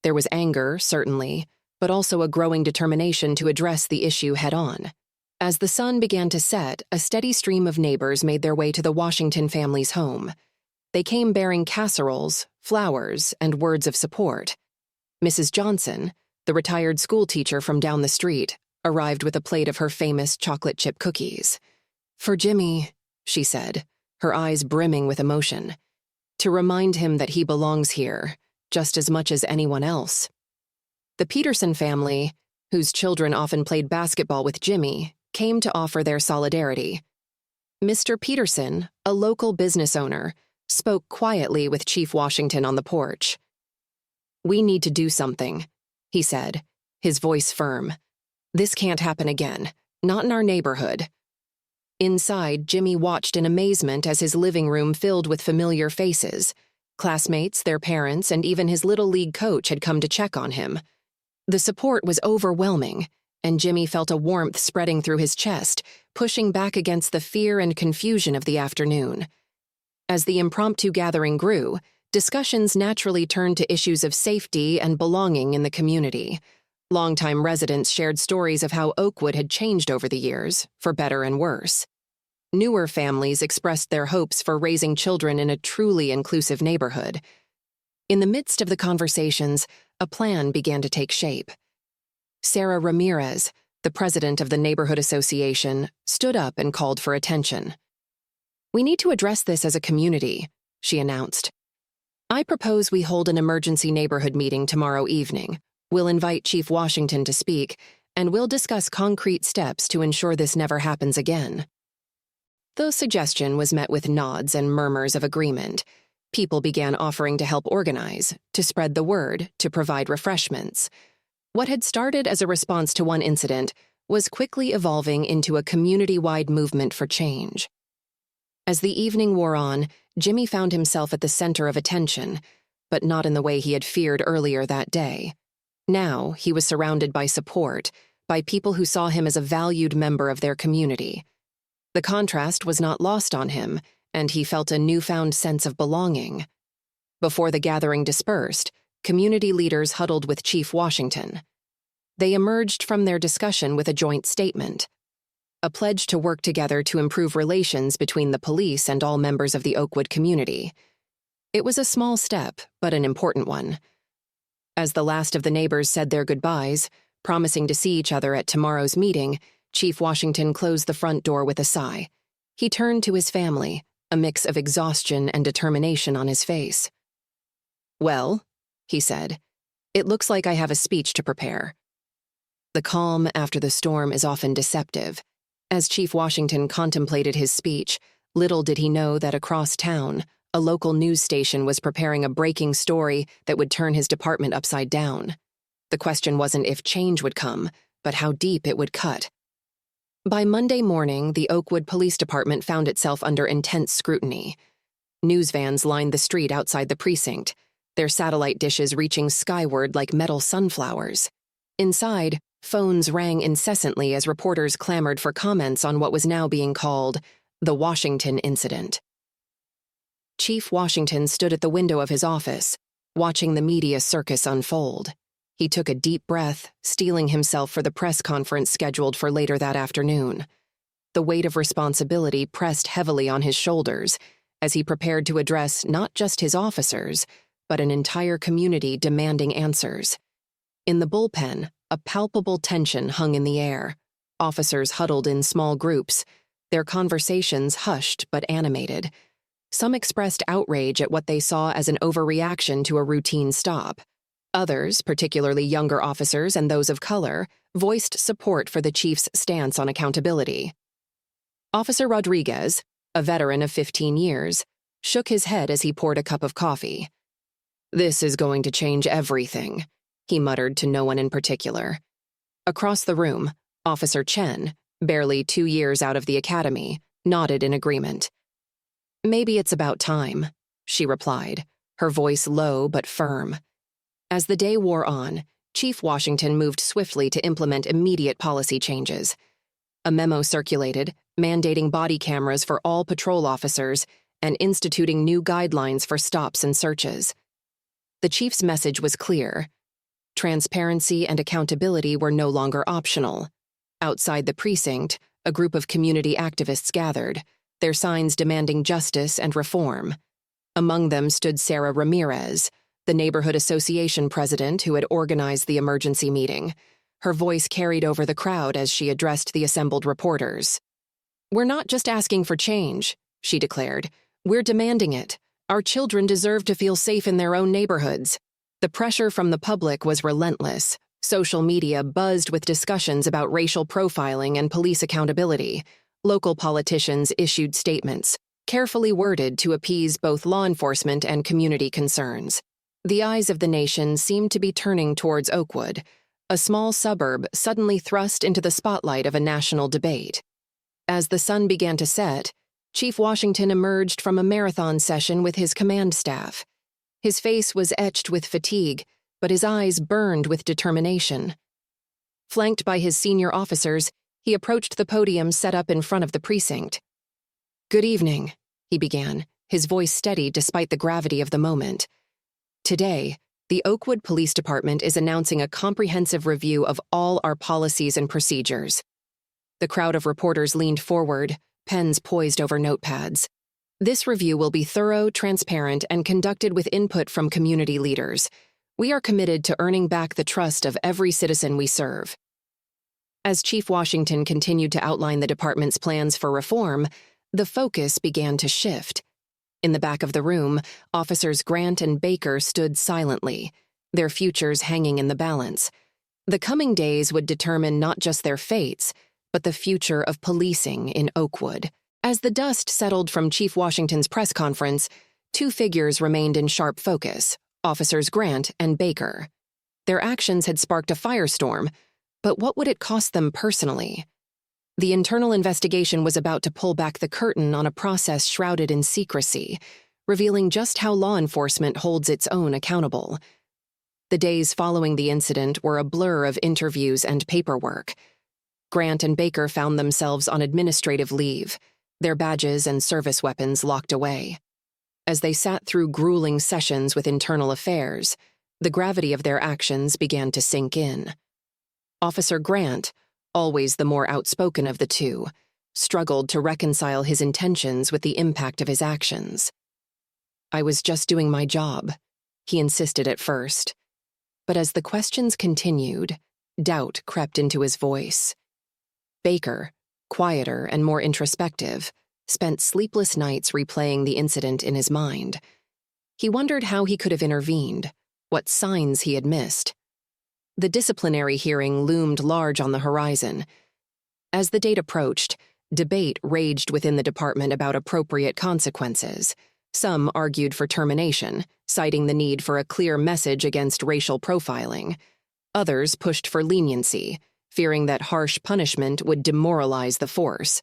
There was anger, certainly, but also a growing determination to address the issue head-on. As the sun began to set, a steady stream of neighbors made their way to the Washington family's home. They came bearing casseroles, flowers, and words of support. Mrs. Johnson, the retired schoolteacher from down the street, arrived with a plate of her famous chocolate chip cookies. "For Jimmy," she said, her eyes brimming with emotion, to remind him that he belongs here just as much as anyone else. The Peterson family, whose children often played basketball with Jimmy, came to offer their solidarity. Mr. Peterson, a local business owner, spoke quietly with Chief Washington on the porch. "We need to do something," he said, his voice firm. "This can't happen again, not in our neighborhood." Inside, Jimmy watched in amazement as his living room filled with familiar faces. Classmates, their parents, and even his little league coach had come to check on him. The support was overwhelming, and Jimmy felt a warmth spreading through his chest, pushing back against the fear and confusion of the afternoon. As the impromptu gathering grew, discussions naturally turned to issues of safety and belonging in the community. Longtime residents shared stories of how Oakwood had changed over the years, for better and worse. Newer families expressed their hopes for raising children in a truly inclusive neighborhood. In the midst of the conversations, a plan began to take shape. Sarah Ramirez, the president of the neighborhood association, stood up and called for attention. "We need to address this as a community," she announced. "I propose we hold an emergency neighborhood meeting tomorrow evening. We'll invite Chief Washington to speak, and we'll discuss concrete steps to ensure this never happens again." The suggestion was met with nods and murmurs of agreement. People began offering to help organize, to spread the word, to provide refreshments. What had started as a response to one incident was quickly evolving into a community-wide movement for change. As the evening wore on, Jimmy found himself at the center of attention, but not in the way he had feared earlier that day. Now, he was surrounded by support, by people who saw him as a valued member of their community. The contrast was not lost on him, and he felt a newfound sense of belonging. Before the gathering dispersed, community leaders huddled with Chief Washington. They emerged from their discussion with a joint statement, a pledge to work together to improve relations between the police and all members of the Oakwood community. It was a small step, but an important one. As the last of the neighbors said their goodbyes, promising to see each other at tomorrow's meeting, Chief Washington closed the front door with a sigh. He turned to his family, a mix of exhaustion and determination on his face. "Well," he said, "it looks like I have a speech to prepare." The calm after the storm is often deceptive. As Chief Washington contemplated his speech, little did he know that across town, a local news station was preparing a breaking story that would turn his department upside down. The question wasn't if change would come, but how deep it would cut. By Monday morning, the Oakwood Police Department found itself under intense scrutiny. News vans lined the street outside the precinct, their satellite dishes reaching skyward like metal sunflowers. Inside, phones rang incessantly as reporters clamored for comments on what was now being called the Washington incident. Chief Washington stood at the window of his office, watching the media circus unfold. He took a deep breath, steeling himself for the press conference scheduled for later that afternoon. The weight of responsibility pressed heavily on his shoulders as he prepared to address not just his officers, but an entire community demanding answers. In the bullpen, a palpable tension hung in the air. Officers huddled in small groups, their conversations hushed but animated. Some expressed outrage at what they saw as an overreaction to a routine stop. Others, particularly younger officers and those of color, voiced support for the chief's stance on accountability. Officer Rodriguez, a veteran of 15 years, shook his head as he poured a cup of coffee. "This is going to change everything," he muttered to no one in particular. Across the room, Officer Chen, barely 2 years out of the academy, nodded in agreement. "Maybe it's about time," she replied, her voice low but firm. As the day wore on, Chief Washington moved swiftly to implement immediate policy changes. A memo circulated, mandating body cameras for all patrol officers and instituting new guidelines for stops and searches. The chief's message was clear. Transparency and accountability were no longer optional. Outside the precinct, a group of community activists gathered, their signs demanding justice and reform. Among them stood Sarah Ramirez, the neighborhood association president who had organized the emergency meeting. Her voice carried over the crowd as she addressed the assembled reporters. "We're not just asking for change," she declared. "We're demanding it. Our children deserve to feel safe in their own neighborhoods." The pressure from the public was relentless. Social media buzzed with discussions about racial profiling and police accountability. Local politicians issued statements, carefully worded to appease both law enforcement and community concerns. The eyes of the nation seemed to be turning towards Oakwood, a small suburb suddenly thrust into the spotlight of a national debate. As the sun began to set, Chief Washington emerged from a marathon session with his command staff. His face was etched with fatigue, but his eyes burned with determination. Flanked by his senior officers, he approached the podium set up in front of the precinct. "Good evening," he began, his voice steady despite the gravity of the moment. "Today, the Oakwood Police Department is announcing a comprehensive review of all our policies and procedures." The crowd of reporters leaned forward, pens poised over notepads. "This review will be thorough, transparent, and conducted with input from community leaders. We are committed to earning back the trust of every citizen we serve." As Chief Washington continued to outline the department's plans for reform, the focus began to shift. In the back of the room, Officers Grant and Baker stood silently, their futures hanging in the balance. The coming days would determine not just their fates, but the future of policing in Oakwood. As the dust settled from Chief Washington's press conference, two figures remained in sharp focus: Officers Grant and Baker. Their actions had sparked a firestorm, but what would it cost them personally? The internal investigation was about to pull back the curtain on a process shrouded in secrecy, revealing just how law enforcement holds its own accountable. The days following the incident were a blur of interviews and paperwork. Grant and Baker found themselves on administrative leave, their badges and service weapons locked away. As they sat through grueling sessions with internal affairs, the gravity of their actions began to sink in. Officer Grant, always the more outspoken of the two, struggled to reconcile his intentions with the impact of his actions. "I was just doing my job," he insisted at first. But as the questions continued, doubt crept into his voice. Baker, quieter and more introspective, spent sleepless nights replaying the incident in his mind. He wondered how he could have intervened, what signs he had missed. The disciplinary hearing loomed large on the horizon. As the date approached, debate raged within the department about appropriate consequences. Some argued for termination, citing the need for a clear message against racial profiling. Others pushed for leniency, fearing that harsh punishment would demoralize the force.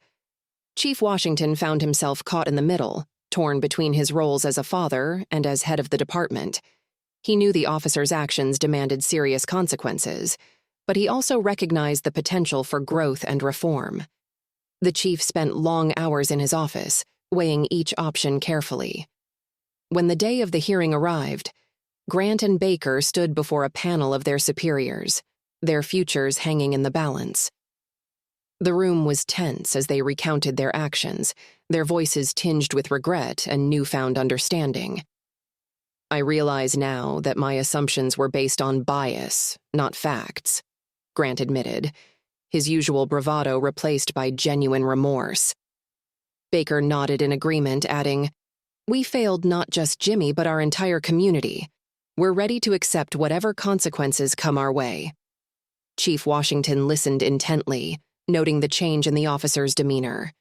Chief Washington found himself caught in the middle, torn between his roles as a father and as head of the department. He knew the officers' actions demanded serious consequences, but he also recognized the potential for growth and reform. The chief spent long hours in his office, weighing each option carefully. When the day of the hearing arrived, Grant and Baker stood before a panel of their superiors, their futures hanging in the balance. The room was tense as they recounted their actions, their voices tinged with regret and newfound understanding. "I realize now that my assumptions were based on bias, not facts," Grant admitted, his usual bravado replaced by genuine remorse. Baker nodded in agreement, adding, "We failed not just Jimmy but our entire community. We're ready to accept whatever consequences come our way." Chief Washington listened intently, noting the change in the officer's demeanor.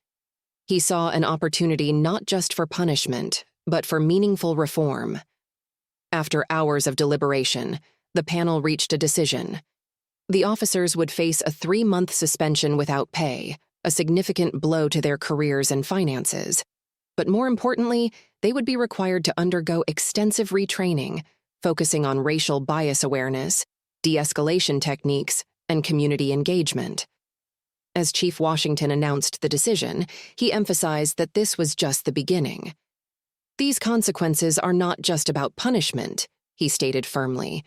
He saw an opportunity not just for punishment, but for meaningful reform. After hours of deliberation, the panel reached a decision. The officers would face a 3-month suspension without pay, a significant blow to their careers and finances. But more importantly, they would be required to undergo extensive retraining, focusing on racial bias awareness, de-escalation techniques, and community engagement. As Chief Washington announced the decision, he emphasized that this was just the beginning. "These consequences are not just about punishment," he stated firmly.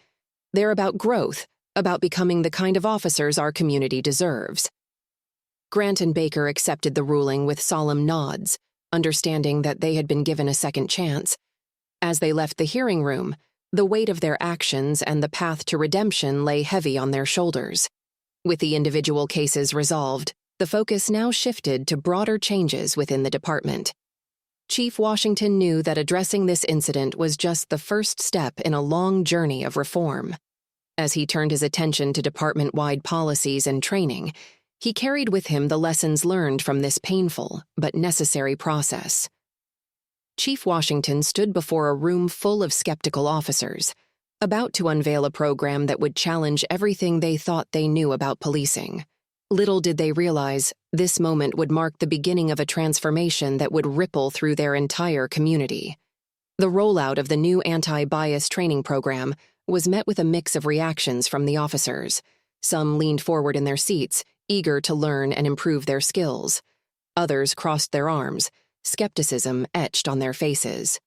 "They're about growth, about becoming the kind of officers our community deserves." Grant and Baker accepted the ruling with solemn nods, understanding that they had been given a second chance. As they left the hearing room, the weight of their actions and the path to redemption lay heavy on their shoulders. With the individual cases resolved, the focus now shifted to broader changes within the department. Chief Washington knew that addressing this incident was just the first step in a long journey of reform. As he turned his attention to department-wide policies and training, he carried with him the lessons learned from this painful but necessary process. Chief Washington stood before a room full of skeptical officers, about to unveil a program that would challenge everything they thought they knew about policing. Little did they realize, this moment would mark the beginning of a transformation that would ripple through their entire community. The rollout of the new anti-bias training program was met with a mix of reactions from the officers. Some leaned forward in their seats, eager to learn and improve their skills. Others crossed their arms, skepticism etched on their faces.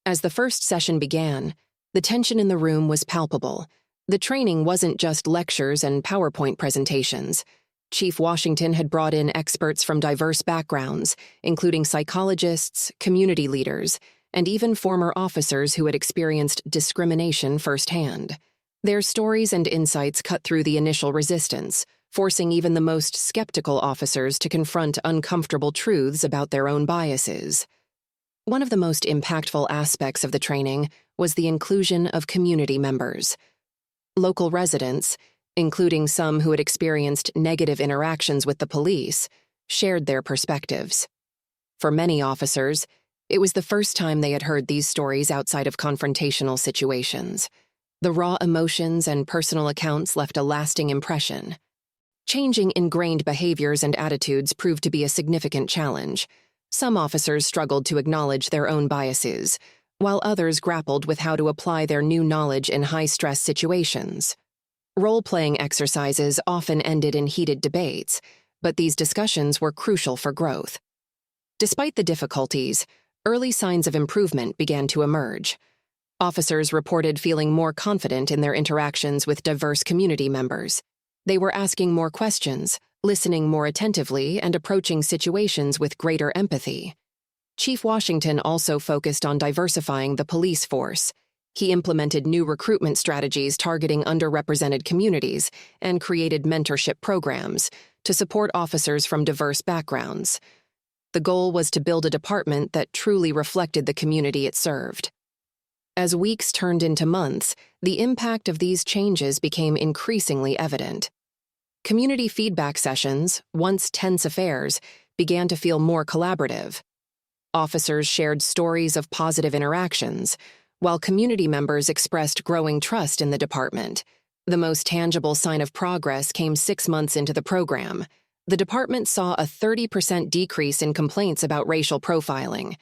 As the first session began, the tension in the room was palpable. The training wasn't just lectures and PowerPoint presentations. Chief Washington had brought in experts from diverse backgrounds, including psychologists, community leaders, and even former officers who had experienced discrimination firsthand. Their stories and insights cut through the initial resistance, forcing even the most skeptical officers to confront uncomfortable truths about their own biases. One of the most impactful aspects of the training was the inclusion of community members. Local residents, including some who had experienced negative interactions with the police, shared their perspectives. For many officers, it was the first time they had heard these stories outside of confrontational situations. The raw emotions and personal accounts left a lasting impression. Changing ingrained behaviors and attitudes proved to be a significant challenge. Some officers struggled to acknowledge their own biases, while others grappled with how to apply their new knowledge in high-stress situations. Role-playing exercises often ended in heated debates, but these discussions were crucial for growth. Despite the difficulties, early signs of improvement began to emerge. Officers reported feeling more confident in their interactions with diverse community members. They were asking more questions, listening more attentively, and approaching situations with greater empathy. Chief Washington also focused on diversifying the police force. He implemented new recruitment strategies targeting underrepresented communities and created mentorship programs to support officers from diverse backgrounds. The goal was to build a department that truly reflected the community it served. As weeks turned into months, the impact of these changes became increasingly evident. Community feedback sessions, once tense affairs, began to feel more collaborative. Officers shared stories of positive interactions, while community members expressed growing trust in the department. The most tangible sign of progress came 6 months into the program. The department saw a 30% decrease in complaints about racial profiling.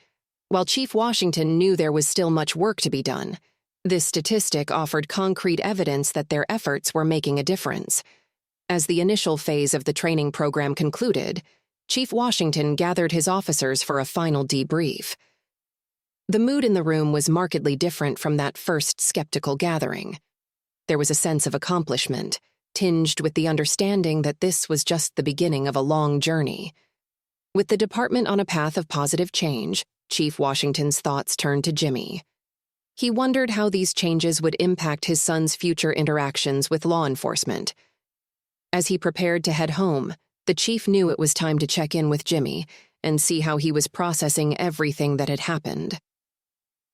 While Chief Washington knew there was still much work to be done, this statistic offered concrete evidence that their efforts were making a difference. As the initial phase of the training program concluded, Chief Washington gathered his officers for a final debrief. The mood in the room was markedly different from that first skeptical gathering. There was a sense of accomplishment, tinged with the understanding that this was just the beginning of a long journey. With the department on a path of positive change, Chief Washington's thoughts turned to Jimmy. He wondered how these changes would impact his son's future interactions with law enforcement. As he prepared to head home, the chief knew it was time to check in with Jimmy and see how he was processing everything that had happened.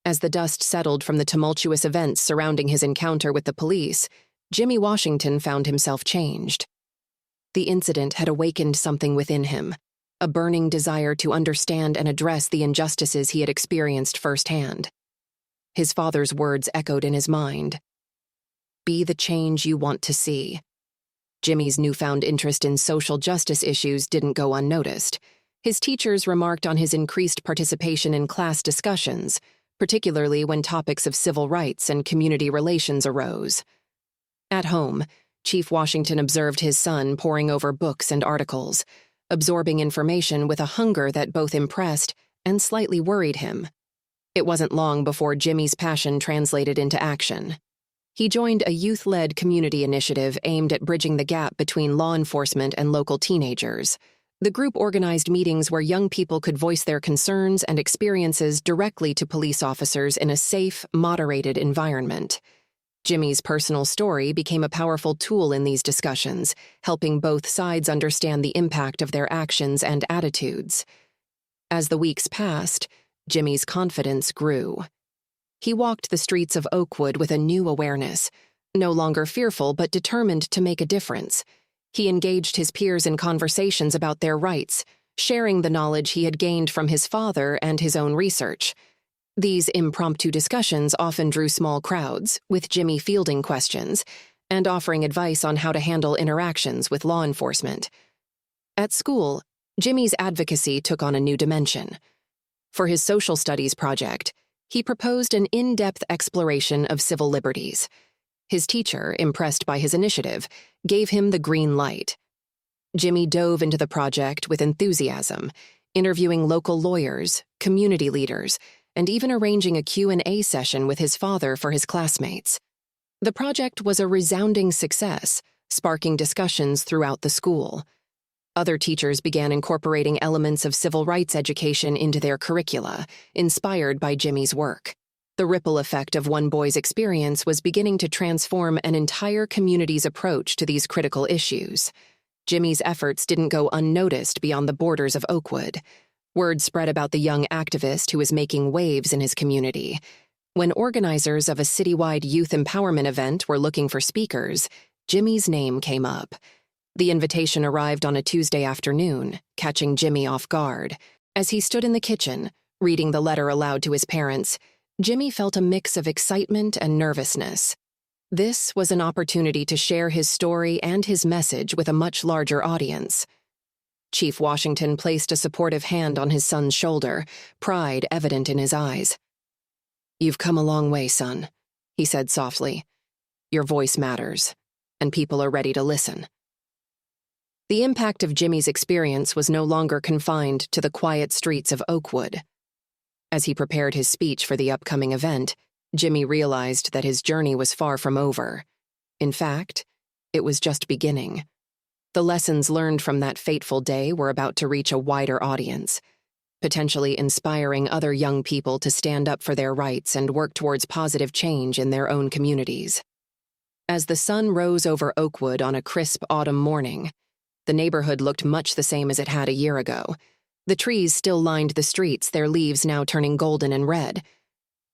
As the dust settled from the tumultuous events surrounding his encounter with the police, Jimmy Washington found himself changed. The incident had awakened something within him, a burning desire to understand and address the injustices he had experienced firsthand. His father's words echoed in his mind. "Be the change you want to see." Jimmy's newfound interest in social justice issues didn't go unnoticed. His teachers remarked on his increased participation in class discussions, particularly when topics of civil rights and community relations arose. At home, Chief Washington observed his son poring over books and articles, absorbing information with a hunger that both impressed and slightly worried him. It wasn't long before Jimmy's passion translated into action. He joined a youth-led community initiative aimed at bridging the gap between law enforcement and local teenagers. The group organized meetings where young people could voice their concerns and experiences directly to police officers in a safe, moderated environment. Jimmy's personal story became a powerful tool in these discussions, helping both sides understand the impact of their actions and attitudes. As the weeks passed, Jimmy's confidence grew. He walked the streets of Oakwood with a new awareness, no longer fearful but determined to make a difference. He engaged his peers in conversations about their rights, sharing the knowledge he had gained from his father and his own research. These impromptu discussions often drew small crowds, with Jimmy fielding questions and offering advice on how to handle interactions with law enforcement. At school, Jimmy's advocacy took on a new dimension. For his social studies project, he proposed an in-depth exploration of civil liberties. His teacher, impressed by his initiative, gave him the green light. Jimmy dove into the project with enthusiasm, interviewing local lawyers, community leaders, and even arranging a Q&A session with his father for his classmates. The project was a resounding success, sparking discussions throughout the school. Other teachers began incorporating elements of civil rights education into their curricula, inspired by Jimmy's work. The ripple effect of one boy's experience was beginning to transform an entire community's approach to these critical issues. Jimmy's efforts didn't go unnoticed beyond the borders of Oakwood. Word spread about the young activist who was making waves in his community. When organizers of a citywide youth empowerment event were looking for speakers, Jimmy's name came up. The invitation arrived on a Tuesday afternoon, catching Jimmy off guard. As he stood in the kitchen, reading the letter aloud to his parents, Jimmy felt a mix of excitement and nervousness. This was an opportunity to share his story and his message with a much larger audience. Chief Washington placed a supportive hand on his son's shoulder, pride evident in his eyes. "You've come a long way, son," he said softly. "Your voice matters, and people are ready to listen." The impact of Jimmy's experience was no longer confined to the quiet streets of Oakwood. As he prepared his speech for the upcoming event, Jimmy realized that his journey was far from over. In fact, it was just beginning. The lessons learned from that fateful day were about to reach a wider audience, potentially inspiring other young people to stand up for their rights and work towards positive change in their own communities. As the sun rose over Oakwood on a crisp autumn morning, the neighborhood looked much the same as it had a year ago. The trees still lined the streets, their leaves now turning golden and red.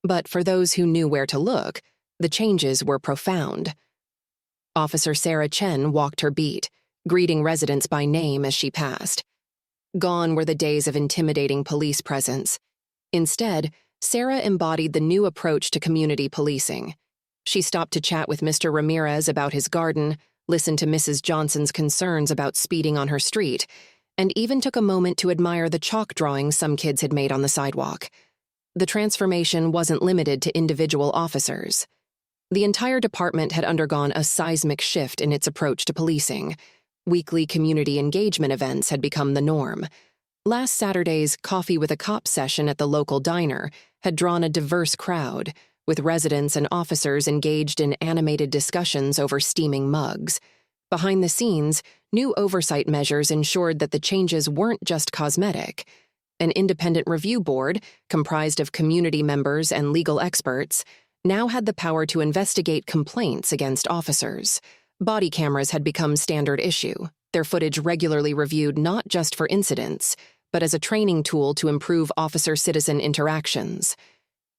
But for those who knew where to look, the changes were profound. Officer Sarah Chen walked her beat, greeting residents by name as she passed. Gone were the days of intimidating police presence. Instead, Sarah embodied the new approach to community policing. She stopped to chat with Mr. Ramirez about his garden, listened to Mrs. Johnson's concerns about speeding on her street, and even took a moment to admire the chalk drawings some kids had made on the sidewalk. The transformation wasn't limited to individual officers. The entire department had undergone a seismic shift in its approach to policing. Weekly community engagement events had become the norm. Last Saturday's Coffee with a Cop session at the local diner had drawn a diverse crowd, with residents and officers engaged in animated discussions over steaming mugs. Behind the scenes, new oversight measures ensured that the changes weren't just cosmetic. An independent review board, comprised of community members and legal experts, now had the power to investigate complaints against officers. Body cameras had become standard issue, their footage regularly reviewed not just for incidents, but as a training tool to improve officer-citizen interactions.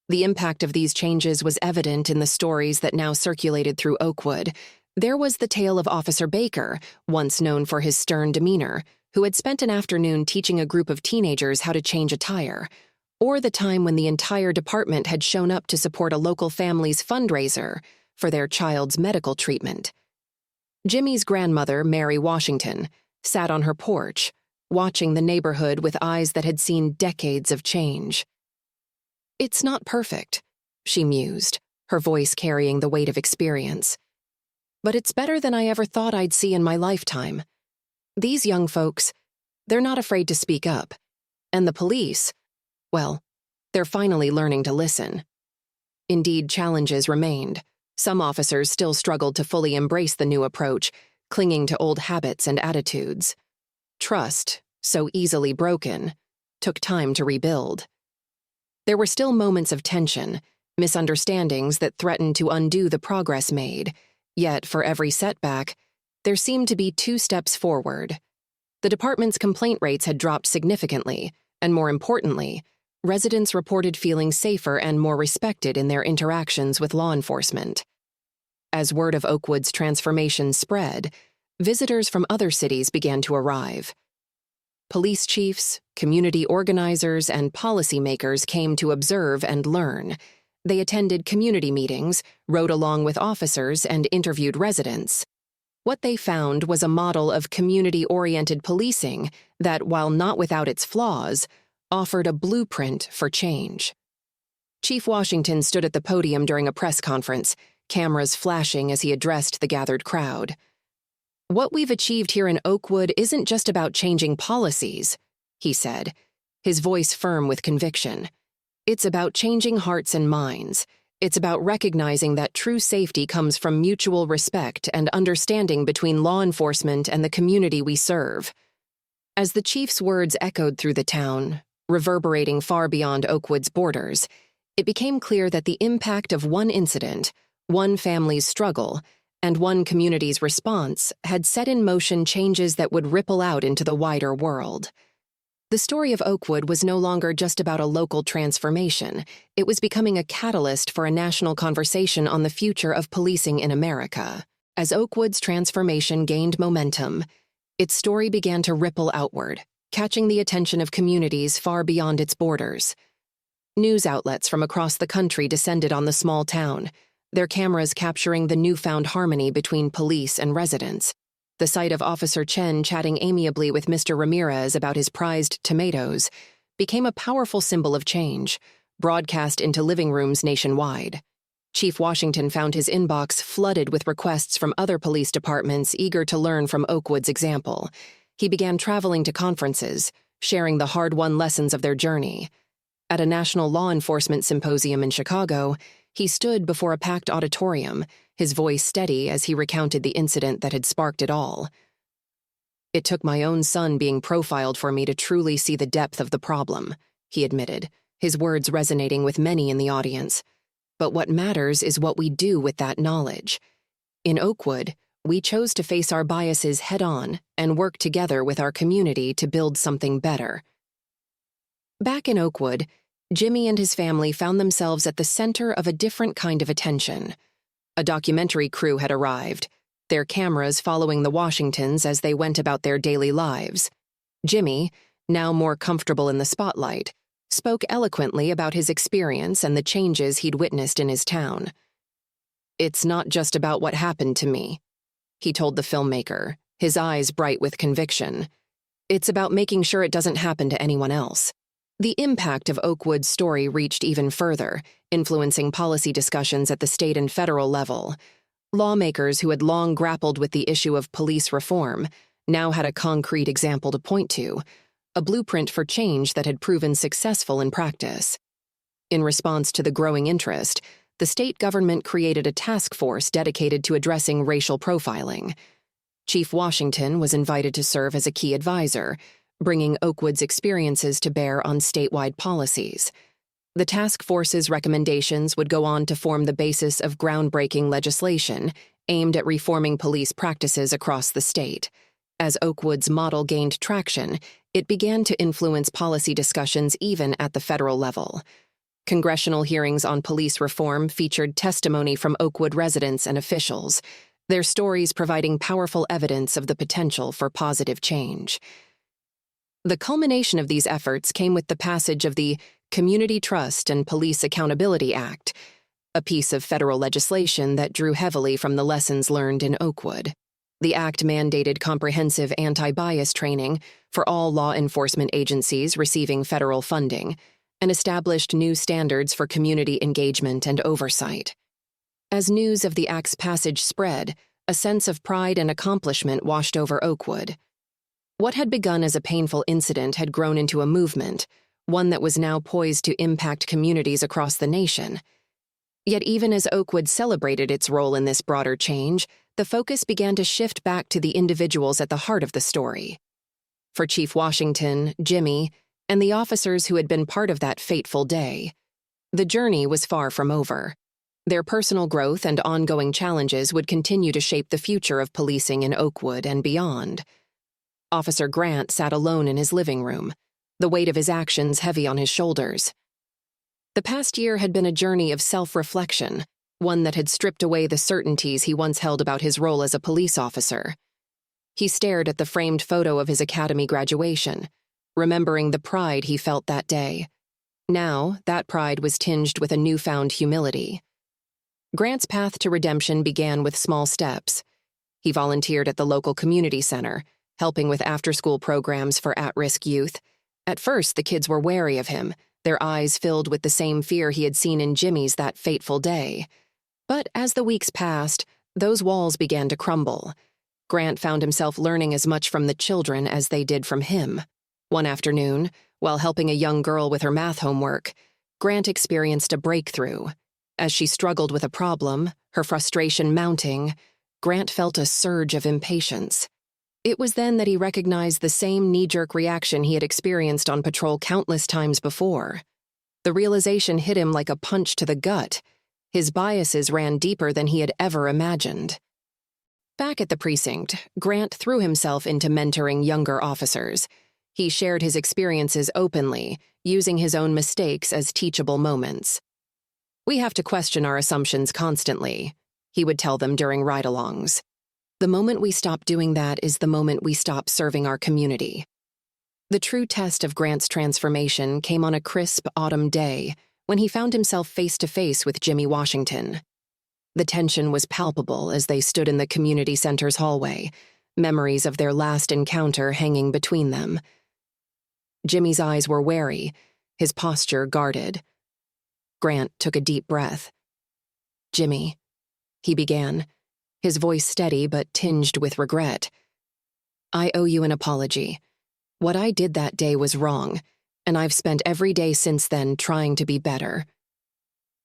The impact of these changes was evident in the stories that now circulated through Oakwood. There was the tale of Officer Baker, once known for his stern demeanor, who had spent an afternoon teaching a group of teenagers how to change a tire, or the time when the entire department had shown up to support a local family's fundraiser for their child's medical treatment. Jimmy's grandmother, Mary Washington, sat on her porch, watching the neighborhood with eyes that had seen decades of change. "It's not perfect," she mused, her voice carrying the weight of experience. "But it's better than I ever thought I'd see in my lifetime. These young folks, they're not afraid to speak up. And the police, well, they're finally learning to listen." Indeed, challenges remained. Some officers still struggled to fully embrace the new approach, clinging to old habits and attitudes. Trust, so easily broken, took time to rebuild. There were still moments of tension, misunderstandings that threatened to undo the progress made. Yet, for every setback, there seemed to be 2 steps forward. The department's complaint rates had dropped significantly, And more importantly, residents reported feeling safer and more respected in their interactions with law enforcement. As word of Oakwood's transformation spread, visitors from other cities began to arrive. Police chiefs, community organizers, and policymakers came to observe and learn. They attended community meetings, rode along with officers, and interviewed residents. What they found was a model of community-oriented policing that, while not without its flaws, offered a blueprint for change. Chief Washington stood at the podium during a press conference, cameras flashing as he addressed the gathered crowd. "What we've achieved here in Oakwood isn't just about changing policies," he said, his voice firm with conviction. "It's about changing hearts and minds. It's about recognizing that true safety comes from mutual respect and understanding between law enforcement and the community we serve." As the chief's words echoed through the town, reverberating far beyond Oakwood's borders, it became clear that the impact of one incident, one family's struggle, and one community's response had set in motion changes that would ripple out into the wider world. The story of Oakwood was no longer just about a local transformation. It was becoming a catalyst for a national conversation on the future of policing in America. As Oakwood's transformation gained momentum, its story began to ripple outward, catching the attention of communities far beyond its borders. News outlets from across the country descended on the small town, their cameras capturing the newfound harmony between police and residents. The sight of Officer Chen chatting amiably with Mr. Ramirez about his prized tomatoes became a powerful symbol of change, broadcast into living rooms nationwide. Chief Washington found his inbox flooded with requests from other police departments eager to learn from Oakwood's example. He began traveling to conferences, sharing the hard-won lessons of their journey. At a national law enforcement symposium in Chicago, he stood before a packed auditorium, his voice steady as he recounted the incident that had sparked it all. "It took my own son being profiled for me to truly see the depth of the problem," he admitted, his words resonating with many in the audience. "But what matters is what we do with that knowledge. In Oakwood, we chose to face our biases head-on and work together with our community to build something better." Back in Oakwood, Jimmy and his family found themselves at the center of a different kind of attention. A documentary crew had arrived, their cameras following the Washingtons as they went about their daily lives. Jimmy, now more comfortable in the spotlight, spoke eloquently about his experience and the changes he'd witnessed in his town. "It's not just about what happened to me," he told the filmmaker, his eyes bright with conviction. "It's about making sure it doesn't happen to anyone else." The impact of Oakwood's story reached even further, influencing policy discussions at the state and federal level. Lawmakers who had long grappled with the issue of police reform now had a concrete example to point to, a blueprint for change that had proven successful in practice. In response to the growing interest, the state government created a task force dedicated to addressing racial profiling. Chief Washington was invited to serve as a key advisor, bringing Oakwood's experiences to bear on statewide policies. The task force's recommendations would go on to form the basis of groundbreaking legislation aimed at reforming police practices across the state. As Oakwood's model gained traction, it began to influence policy discussions even at the federal level. Congressional hearings on police reform featured testimony from Oakwood residents and officials, their stories providing powerful evidence of the potential for positive change. The culmination of these efforts came with the passage of the Community Trust and Police Accountability Act, a piece of federal legislation that drew heavily from the lessons learned in Oakwood. The act mandated comprehensive anti-bias training for all law enforcement agencies receiving federal funding and established new standards for community engagement and oversight. As news of the act's passage spread, a sense of pride and accomplishment washed over Oakwood. What had begun as a painful incident had grown into a movement, one that was now poised to impact communities across the nation. Yet even as Oakwood celebrated its role in this broader change, the focus began to shift back to the individuals at the heart of the story. For Chief Washington, Jimmy, and the officers who had been part of that fateful day, the journey was far from over. Their personal growth and ongoing challenges would continue to shape the future of policing in Oakwood and beyond. Officer Grant sat alone in his living room, the weight of his actions heavy on his shoulders. The past year had been a journey of self-reflection, one that had stripped away the certainties he once held about his role as a police officer. He stared at the framed photo of his academy graduation, remembering the pride he felt that day. Now, that pride was tinged with a newfound humility. Grant's path to redemption began with small steps. He volunteered at the local community center, helping with after-school programs for at-risk youth. At first, the kids were wary of him, their eyes filled with the same fear he had seen in Jimmy's that fateful day. But as the weeks passed, those walls began to crumble. Grant found himself learning as much from the children as they did from him. One afternoon, while helping a young girl with her math homework, Grant experienced a breakthrough. As she struggled with a problem, her frustration mounting, Grant felt a surge of impatience. It was then that he recognized the same knee-jerk reaction he had experienced on patrol countless times before. The realization hit him like a punch to the gut. His biases ran deeper than he had ever imagined. Back at the precinct, Grant threw himself into mentoring younger officers. He shared his experiences openly, using his own mistakes as teachable moments. "We have to question our assumptions constantly," he would tell them during ride-alongs. "The moment we stop doing that is the moment we stop serving our community." The true test of Grant's transformation came on a crisp autumn day when he found himself face-to-face with Jimmy Washington. The tension was palpable as they stood in the community center's hallway, memories of their last encounter hanging between them. Jimmy's eyes were wary, his posture guarded. Grant took a deep breath. "Jimmy," he began, his voice steady but tinged with regret. "I owe you an apology. What I did that day was wrong, and I've spent every day since then trying to be better."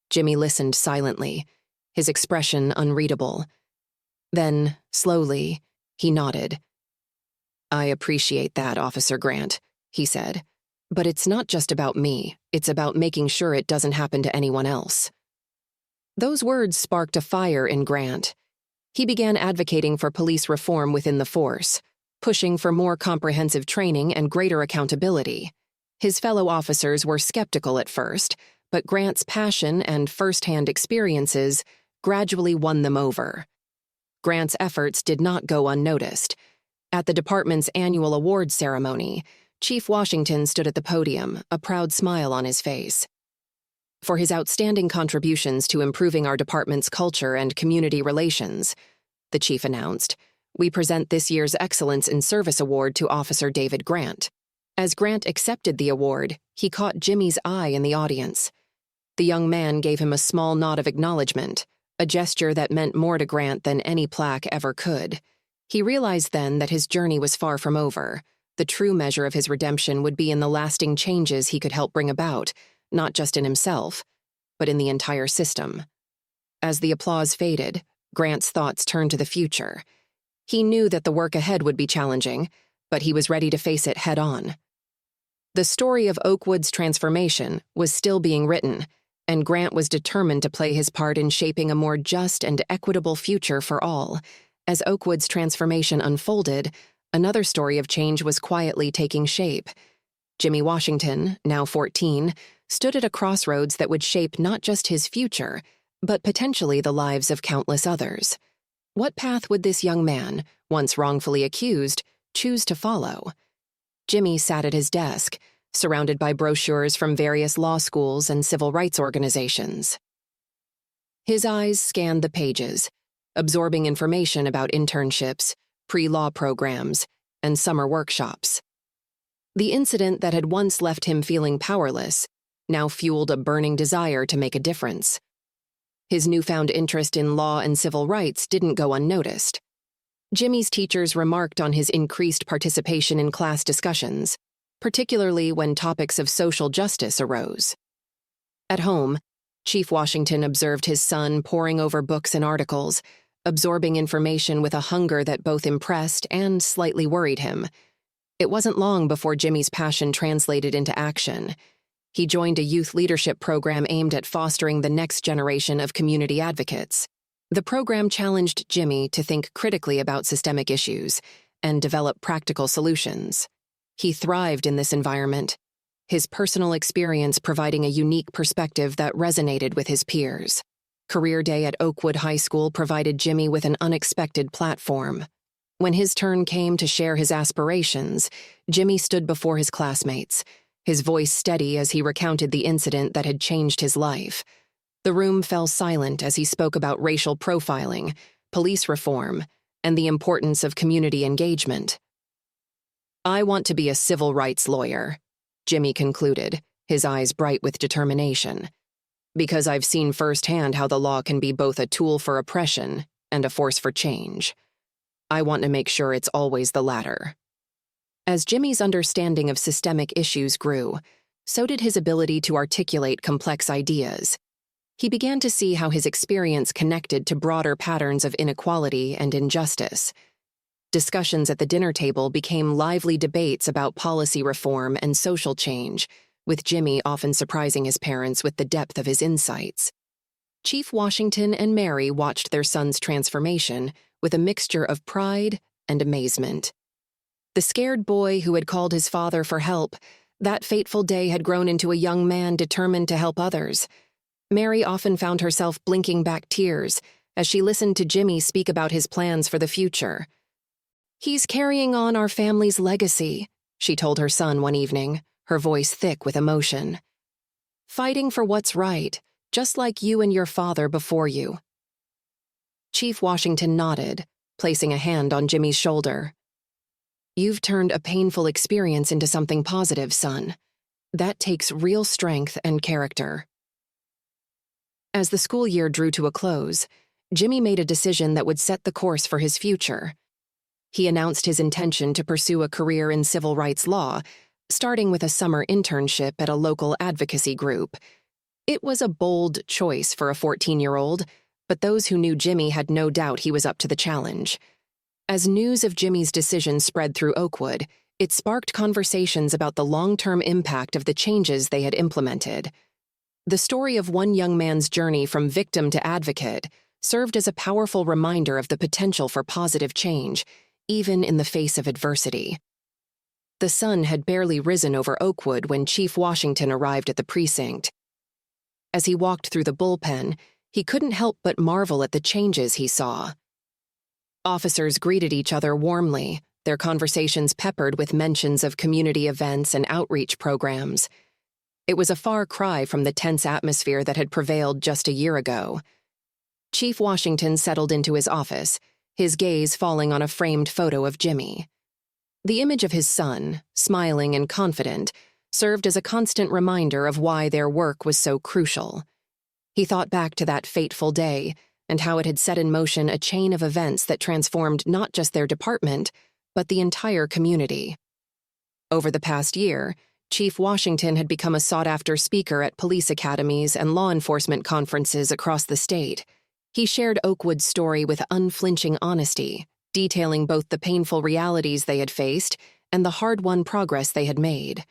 Jimmy listened silently, his expression unreadable. Then, slowly, he nodded. "I appreciate that, Officer Grant," he said. "But it's not just about me, it's about making sure it doesn't happen to anyone else." Those words sparked a fire in Grant. He began advocating for police reform within the force, pushing for more comprehensive training and greater accountability. His fellow officers were skeptical at first, but Grant's passion and first-hand experiences gradually won them over. Grant's efforts did not go unnoticed. At the department's annual awards ceremony, Chief Washington stood at the podium, a proud smile on his face. "For his outstanding contributions to improving our department's culture and community relations," the chief announced, "we present this year's Excellence in Service Award to Officer David Grant." As Grant accepted the award, he caught Jimmy's eye in the audience. The young man gave him a small nod of acknowledgement, a gesture that meant more to Grant than any plaque ever could. He realized then that his journey was far from over. The true measure of his redemption would be in the lasting changes he could help bring about, not just in himself, but in the entire system. As the applause faded, Grant's thoughts turned to the future. He knew that the work ahead would be challenging, but he was ready to face it head-on. The story of Oakwood's transformation was still being written, and Grant was determined to play his part in shaping a more just and equitable future for all. As Oakwood's transformation unfolded, another story of change was quietly taking shape. Jimmy Washington, now 14, stood at a crossroads that would shape not just his future, but potentially the lives of countless others. What path would this young man, once wrongfully accused, choose to follow? Jimmy sat at his desk, surrounded by brochures from various law schools and civil rights organizations. His eyes scanned the pages, absorbing information about internships, pre-law programs, and summer workshops. The incident that had once left him feeling powerless now fueled a burning desire to make a difference. His newfound interest in law and civil rights didn't go unnoticed. Jimmy's teachers remarked on his increased participation in class discussions, particularly when topics of social justice arose. At home, Chief Washington observed his son poring over books and articles, absorbing information with a hunger that both impressed and slightly worried him. It wasn't long before Jimmy's passion translated into action. He joined a youth leadership program aimed at fostering the next generation of community advocates. The program challenged Jimmy to think critically about systemic issues and develop practical solutions. He thrived in this environment, his personal experience providing a unique perspective that resonated with his peers. Career Day at Oakwood High School provided Jimmy with an unexpected platform. When his turn came to share his aspirations, Jimmy stood before his classmates, his voice steady as he recounted the incident that had changed his life. The room fell silent as he spoke about racial profiling, police reform, and the importance of community engagement. "I want to be a civil rights lawyer," Jimmy concluded, his eyes bright with determination, "because I've seen firsthand how the law can be both a tool for oppression and a force for change. I want to make sure it's always the latter." As Jimmy's understanding of systemic issues grew, so did his ability to articulate complex ideas. He began to see how his experience connected to broader patterns of inequality and injustice. Discussions at the dinner table became lively debates about policy reform and social change, with Jimmy often surprising his parents with the depth of his insights. Chief Washington and Mary watched their son's transformation with a mixture of pride and amazement. The scared boy who had called his father for help, that fateful day had grown into a young man determined to help others. Mary often found herself blinking back tears as she listened to Jimmy speak about his plans for the future. "He's carrying on our family's legacy," she told her son one evening, her voice thick with emotion. "Fighting for what's right, just like you and your father before you." Chief Washington nodded, placing a hand on Jimmy's shoulder. "You've turned a painful experience into something positive, son. That takes real strength and character." As the school year drew to a close, Jimmy made a decision that would set the course for his future. He announced his intention to pursue a career in civil rights law, starting with a summer internship at a local advocacy group. It was a bold choice for a 14-year-old, but those who knew Jimmy had no doubt he was up to the challenge. As news of Jimmy's decision spread through Oakwood, it sparked conversations about the long-term impact of the changes they had implemented. The story of one young man's journey from victim to advocate served as a powerful reminder of the potential for positive change, even in the face of adversity. The sun had barely risen over Oakwood when Chief Washington arrived at the precinct. As he walked through the bullpen, he couldn't help but marvel at the changes he saw. Officers greeted each other warmly, their conversations peppered with mentions of community events and outreach programs. It was a far cry from the tense atmosphere that had prevailed just a year ago. Chief Washington settled into his office, his gaze falling on a framed photo of Jimmy. The image of his son, smiling and confident, served as a constant reminder of why their work was so crucial. He thought back to that fateful day and how it had set in motion a chain of events that transformed not just their department, but the entire community. Over the past year, Chief Washington had become a sought-after speaker at police academies and law enforcement conferences across the state. He shared Oakwood's story with unflinching honesty, detailing both the painful realities they had faced and the hard-won progress they had made.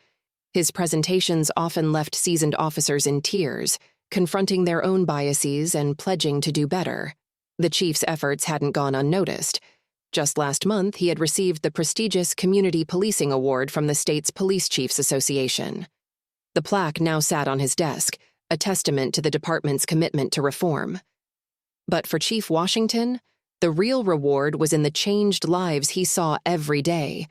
His presentations often left seasoned officers in tears, confronting their own biases and pledging to do better. The chief's efforts hadn't gone unnoticed. Just last month, he had received the prestigious Community Policing Award from the state's Police Chiefs Association. The plaque now sat on his desk, a testament to the department's commitment to reform. But for Chief Washington, the real reward was in the changed lives he saw every day.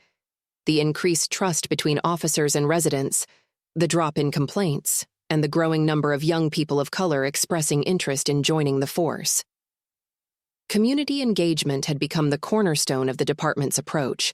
The increased trust between officers and residents, the drop in complaints, and the growing number of young people of color expressing interest in joining the force. Community engagement had become the cornerstone of the department's approach.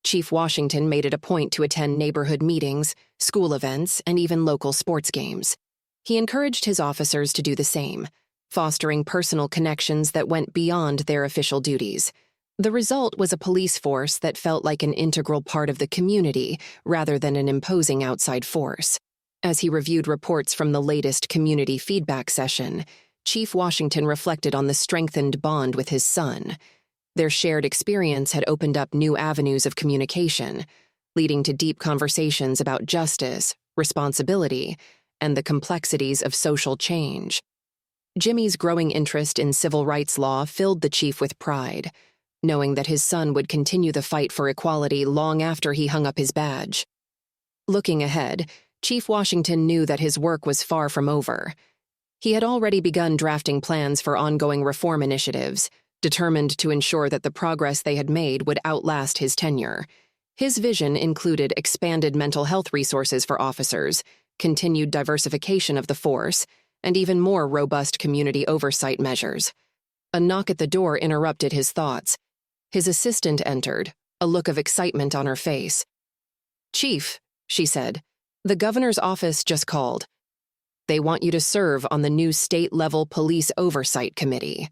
Chief Washington made it a point to attend neighborhood meetings, school events, and even local sports games. He encouraged his officers to do the same, fostering personal connections that went beyond their official duties. The result was a police force that felt like an integral part of the community rather than an imposing outside force. As he reviewed reports from the latest community feedback session, Chief Washington reflected on the strengthened bond with his son. Their shared experience had opened up new avenues of communication, leading to deep conversations about justice, responsibility, and the complexities of social change. Jimmy's growing interest in civil rights law filled the chief with pride. knowing that his son would continue the fight for equality long after he hung up his badge. Looking ahead, Chief Washington knew that his work was far from over. He had already begun drafting plans for ongoing reform initiatives, determined to ensure that the progress they had made would outlast his tenure. His vision included expanded mental health resources for officers, continued diversification of the force, and even more robust community oversight measures. A knock at the door interrupted his thoughts. His assistant entered, a look of excitement on her face. "Chief," she said, "the governor's office just called. They want you to serve on the new state-level police oversight committee."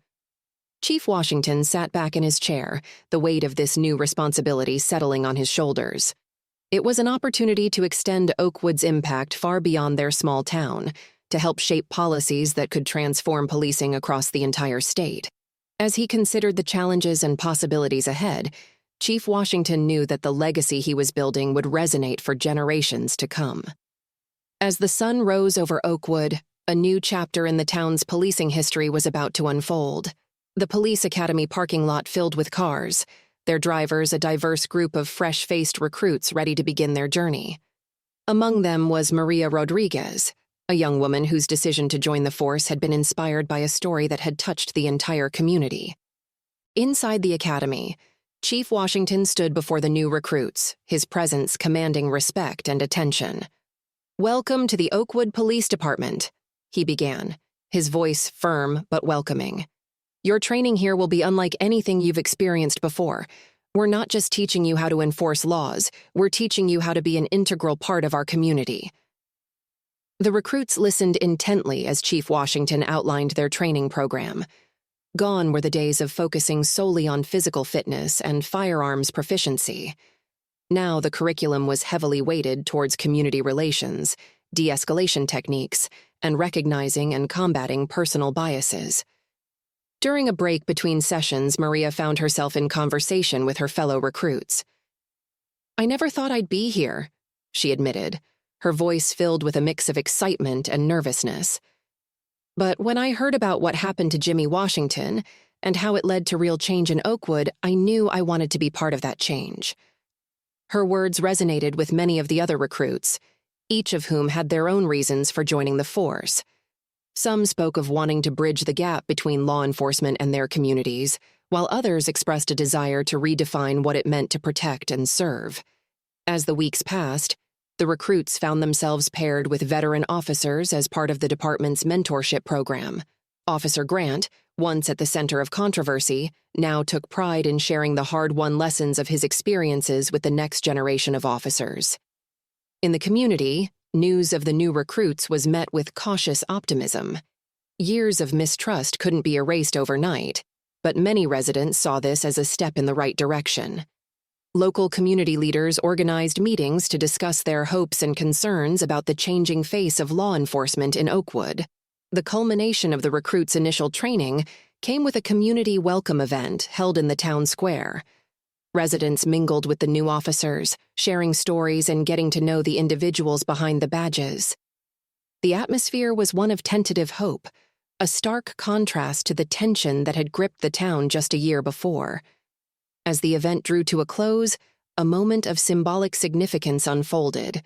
Chief Washington sat back in his chair, the weight of this new responsibility settling on his shoulders. It was an opportunity to extend Oakwood's impact far beyond their small town, to help shape policies that could transform policing across the entire state. As he considered the challenges and possibilities ahead, Chief Washington knew that the legacy he was building would resonate for generations to come. As the sun rose over Oakwood, a new chapter in the town's policing history was about to unfold. The police academy parking lot filled with cars, their drivers a diverse group of fresh-faced recruits ready to begin their journey. Among them was Maria Rodriguez, a young woman whose decision to join the force had been inspired by a story that had touched the entire community. Inside the academy, Chief Washington stood before the new recruits, his presence commanding respect and attention. "Welcome to the Oakwood Police Department," he began, his voice firm but welcoming. "Your training here will be unlike anything you've experienced before. We're not just teaching you how to enforce laws, we're teaching you how to be an integral part of our community." The recruits listened intently as Chief Washington outlined their training program. Gone were the days of focusing solely on physical fitness and firearms proficiency. Now the curriculum was heavily weighted towards community relations, de-escalation techniques, and recognizing and combating personal biases. During a break between sessions, Maria found herself in conversation with her fellow recruits. "I never thought I'd be here," she admitted, her voice filled with a mix of excitement and nervousness. "But when I heard about what happened to Jimmy Washington and how it led to real change in Oakwood, I knew I wanted to be part of that change." Her words resonated with many of the other recruits, each of whom had their own reasons for joining the force. Some spoke of wanting to bridge the gap between law enforcement and their communities, while others expressed a desire to redefine what it meant to protect and serve. As the weeks passed, the recruits found themselves paired with veteran officers as part of the department's mentorship program. Officer Grant, once at the center of controversy, now took pride in sharing the hard-won lessons of his experiences with the next generation of officers. In the community, news of the new recruits was met with cautious optimism. Years of mistrust couldn't be erased overnight, but many residents saw this as a step in the right direction. Local community leaders organized meetings to discuss their hopes and concerns about the changing face of law enforcement in Oakwood. The culmination of the recruits' initial training came with a community welcome event held in the town square. Residents mingled with the new officers, sharing stories and getting to know the individuals behind the badges. The atmosphere was one of tentative hope, a stark contrast to the tension that had gripped the town just a year before. As the event drew to a close, a moment of symbolic significance unfolded.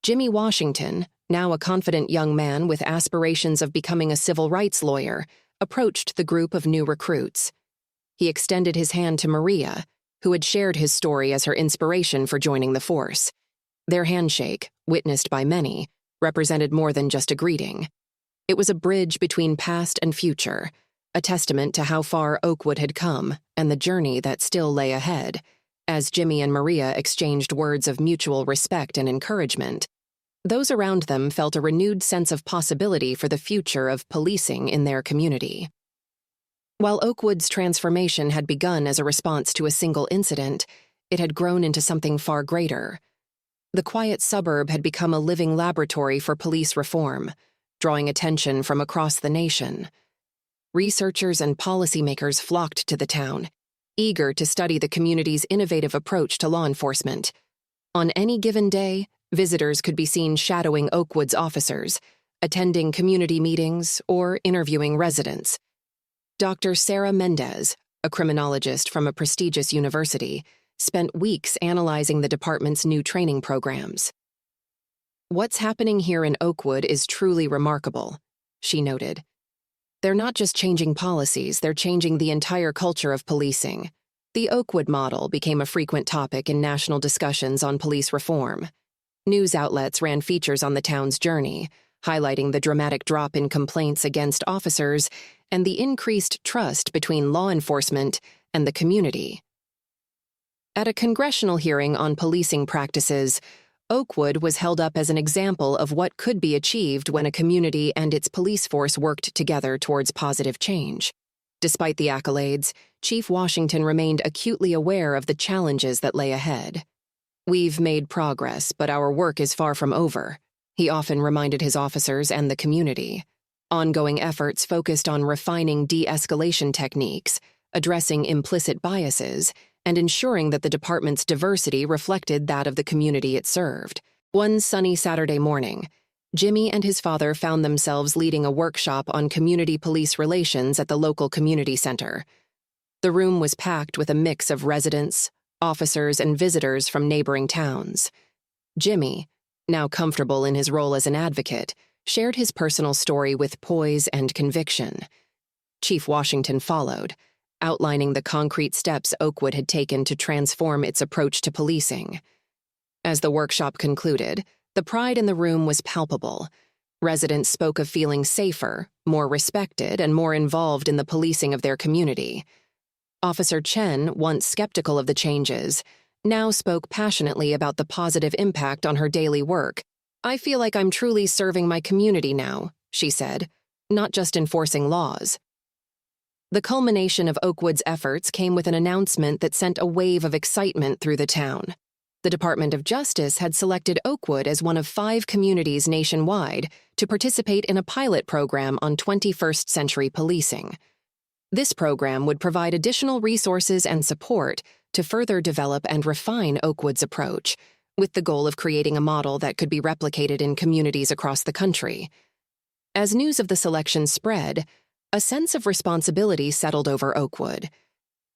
Jimmy Washington, now a confident young man with aspirations of becoming a civil rights lawyer, approached the group of new recruits. He extended his hand to Maria, who had shared his story as her inspiration for joining the force. Their handshake, witnessed by many, represented more than just a greeting. It was a bridge between past and future, a testament to how far Oakwood had come and the journey that still lay ahead. As Jimmy and Maria exchanged words of mutual respect and encouragement, those around them felt a renewed sense of possibility for the future of policing in their community. While Oakwood's transformation had begun as a response to a single incident, it had grown into something far greater. The quiet suburb had become a living laboratory for police reform, drawing attention from across the nation. Researchers and policymakers flocked to the town, eager to study the community's innovative approach to law enforcement. On any given day, visitors could be seen shadowing Oakwood's officers, attending community meetings, or interviewing residents. Dr. Sarah Mendez, a criminologist from a prestigious university, spent weeks analyzing the department's new training programs. "What's happening here in Oakwood is truly remarkable," she noted. "They're not just changing policies, they're changing the entire culture of policing." The Oakwood model became a frequent topic in national discussions on police reform. News outlets ran features on the town's journey, highlighting the dramatic drop in complaints against officers and the increased trust between law enforcement and the community. At a congressional hearing on policing practices, Oakwood was held up as an example of what could be achieved when a community and its police force worked together towards positive change. Despite the accolades, Chief Washington remained acutely aware of the challenges that lay ahead. "We've made progress, but our work is far from over," he often reminded his officers and the community. Ongoing efforts focused on refining de-escalation techniques, addressing implicit biases, and ensuring that the department's diversity reflected that of the community it served. One sunny Saturday morning, Jimmy and his father found themselves leading a workshop on community police relations at the local community center. The room was packed with a mix of residents, officers, and visitors from neighboring towns. Jimmy, now comfortable in his role as an advocate, shared his personal story with poise and conviction. Chief Washington followed, outlining the concrete steps Oakwood had taken to transform its approach to policing. As the workshop concluded, the pride in the room was palpable. Residents spoke of feeling safer, more respected, and more involved in the policing of their community. Officer Chen, once skeptical of the changes, now spoke passionately about the positive impact on her daily work. "I feel like I'm truly serving my community now," she said, "not just enforcing laws." The culmination of Oakwood's efforts came with an announcement that sent a wave of excitement through the town. The Department of Justice had selected Oakwood as one of 5 communities nationwide to participate in a pilot program on 21st century policing. This program would provide additional resources and support to further develop and refine Oakwood's approach, with the goal of creating a model that could be replicated in communities across the country. As news of the selection spread, a sense of responsibility settled over Oakwood.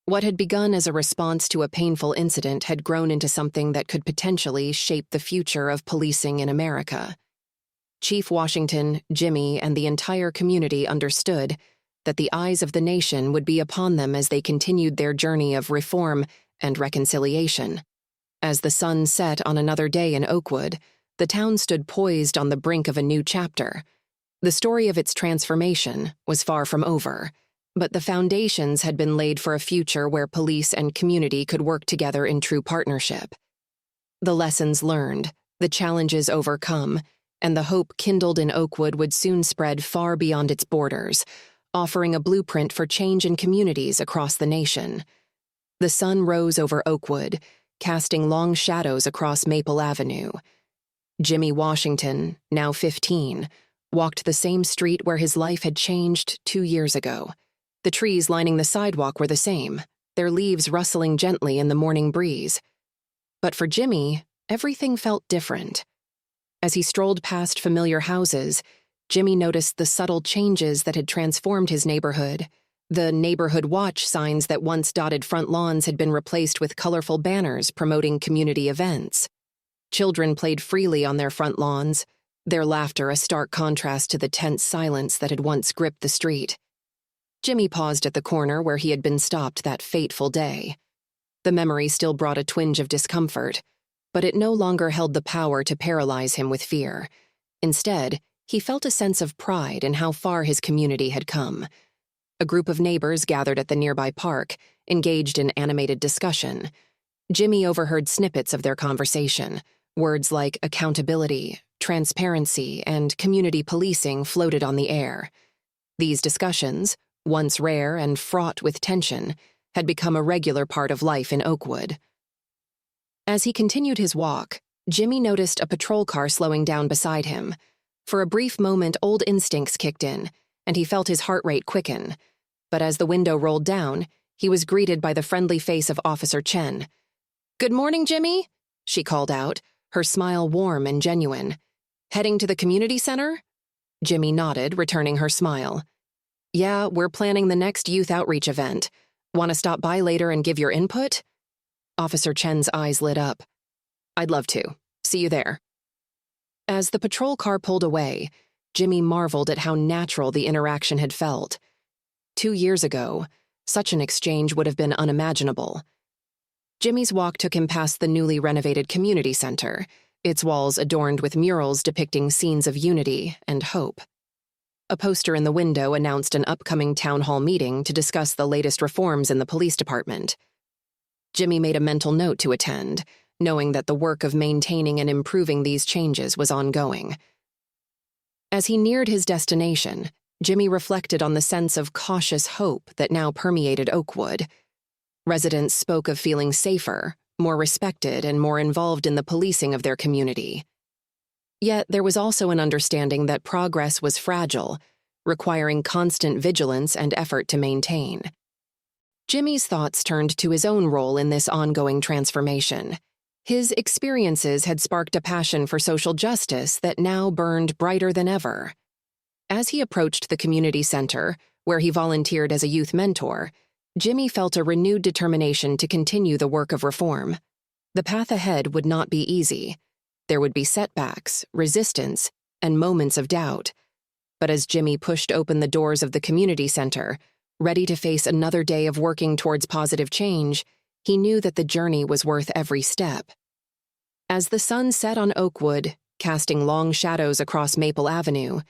What had begun as a response to a painful incident had grown into something that could potentially shape the future of policing in America. Chief Washington, Jimmy, and the entire community understood that the eyes of the nation would be upon them as they continued their journey of reform and reconciliation. As the sun set on another day in Oakwood, the town stood poised on the brink of a new chapter. The story of its transformation was far from over, but the foundations had been laid for a future where police and community could work together in true partnership. The lessons learned, the challenges overcome, and the hope kindled in Oakwood would soon spread far beyond its borders, offering a blueprint for change in communities across the nation. The sun rose over Oakwood, casting long shadows across Maple Avenue. Jimmy Washington, now 15, walked the same street where his life had changed 2 years ago. The trees lining the sidewalk were the same, their leaves rustling gently in the morning breeze. But for Jimmy, everything felt different. As he strolled past familiar houses, Jimmy noticed the subtle changes that had transformed his neighborhood. The neighborhood watch signs that once dotted front lawns had been replaced with colorful banners promoting community events. Children played freely on their front lawns, their laughter a stark contrast to the tense silence that had once gripped the street. Jimmy paused at the corner where he had been stopped that fateful day. The memory still brought a twinge of discomfort, but it no longer held the power to paralyze him with fear. Instead, he felt a sense of pride in how far his community had come. A group of neighbors gathered at the nearby park, engaged in animated discussion. Jimmy overheard snippets of their conversation. Words like accountability, transparency, and community policing floated on the air. These discussions, once rare and fraught with tension, had become a regular part of life in Oakwood. As he continued his walk, Jimmy noticed a patrol car slowing down beside him. For a brief moment, old instincts kicked in, and he felt his heart rate quicken. But as the window rolled down, he was greeted by the friendly face of Officer Chen. "Good morning, Jimmy," she called out, her smile warm and genuine. "Heading to the community center?" Jimmy nodded, returning her smile. "Yeah, we're planning the next youth outreach event. Want to stop by later and give your input? Officer Chen's eyes lit up. I'd love to. See you there. As the patrol car pulled away, Jimmy marveled at how natural the interaction had felt. 2 years ago, such an exchange would have been unimaginable. Jimmy's walk took him past the newly renovated community center, its walls adorned with murals depicting scenes of unity and hope. A poster in the window announced an upcoming town hall meeting to discuss the latest reforms in the police department. Jimmy made a mental note to attend, knowing that the work of maintaining and improving these changes was ongoing. As he neared his destination, Jimmy reflected on the sense of cautious hope that now permeated Oakwood. Residents spoke of feeling safer, more respected, and more involved in the policing of their community. Yet there was also an understanding that progress was fragile, requiring constant vigilance and effort to maintain. Jimmy's thoughts turned to his own role in this ongoing transformation. His experiences had sparked a passion for social justice that now burned brighter than ever. As he approached the community center, where he volunteered as a youth mentor, Jimmy felt a renewed determination to continue the work of reform. The path ahead would not be easy. There would be setbacks, resistance, and moments of doubt. But as Jimmy pushed open the doors of the community center, ready to face another day of working towards positive change, he knew that the journey was worth every step. As the sun set on Oakwood, casting long shadows across Maple Avenue,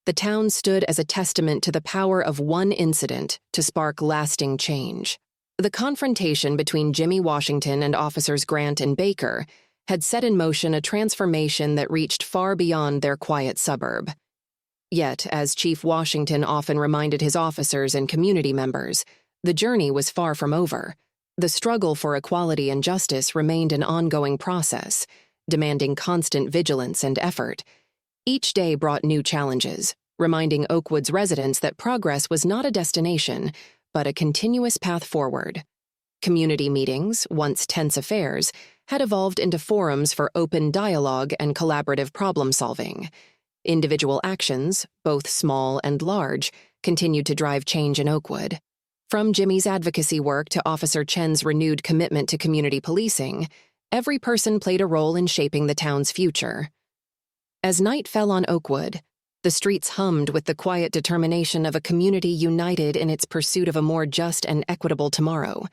the town stood as a testament to the power of one incident to spark lasting change. The confrontation between Jimmy Washington and Officers Grant and Baker had set in motion a transformation that reached far beyond their quiet suburb. Yet, as Chief Washington often reminded his officers and community members, the journey was far from over. The struggle for equality and justice remained an ongoing process, demanding constant vigilance and effort. Each day brought new challenges, reminding Oakwood's residents that progress was not a destination, but a continuous path forward. Community meetings, once tense affairs, had evolved into forums for open dialogue and collaborative problem-solving. Individual actions, both small and large, continued to drive change in Oakwood. From Jimmy's advocacy work to Officer Chen's renewed commitment to community policing, every person played a role in shaping the town's future. As night fell on Oakwood, the streets hummed with the quiet determination of a community united in its pursuit of a more just and equitable tomorrow.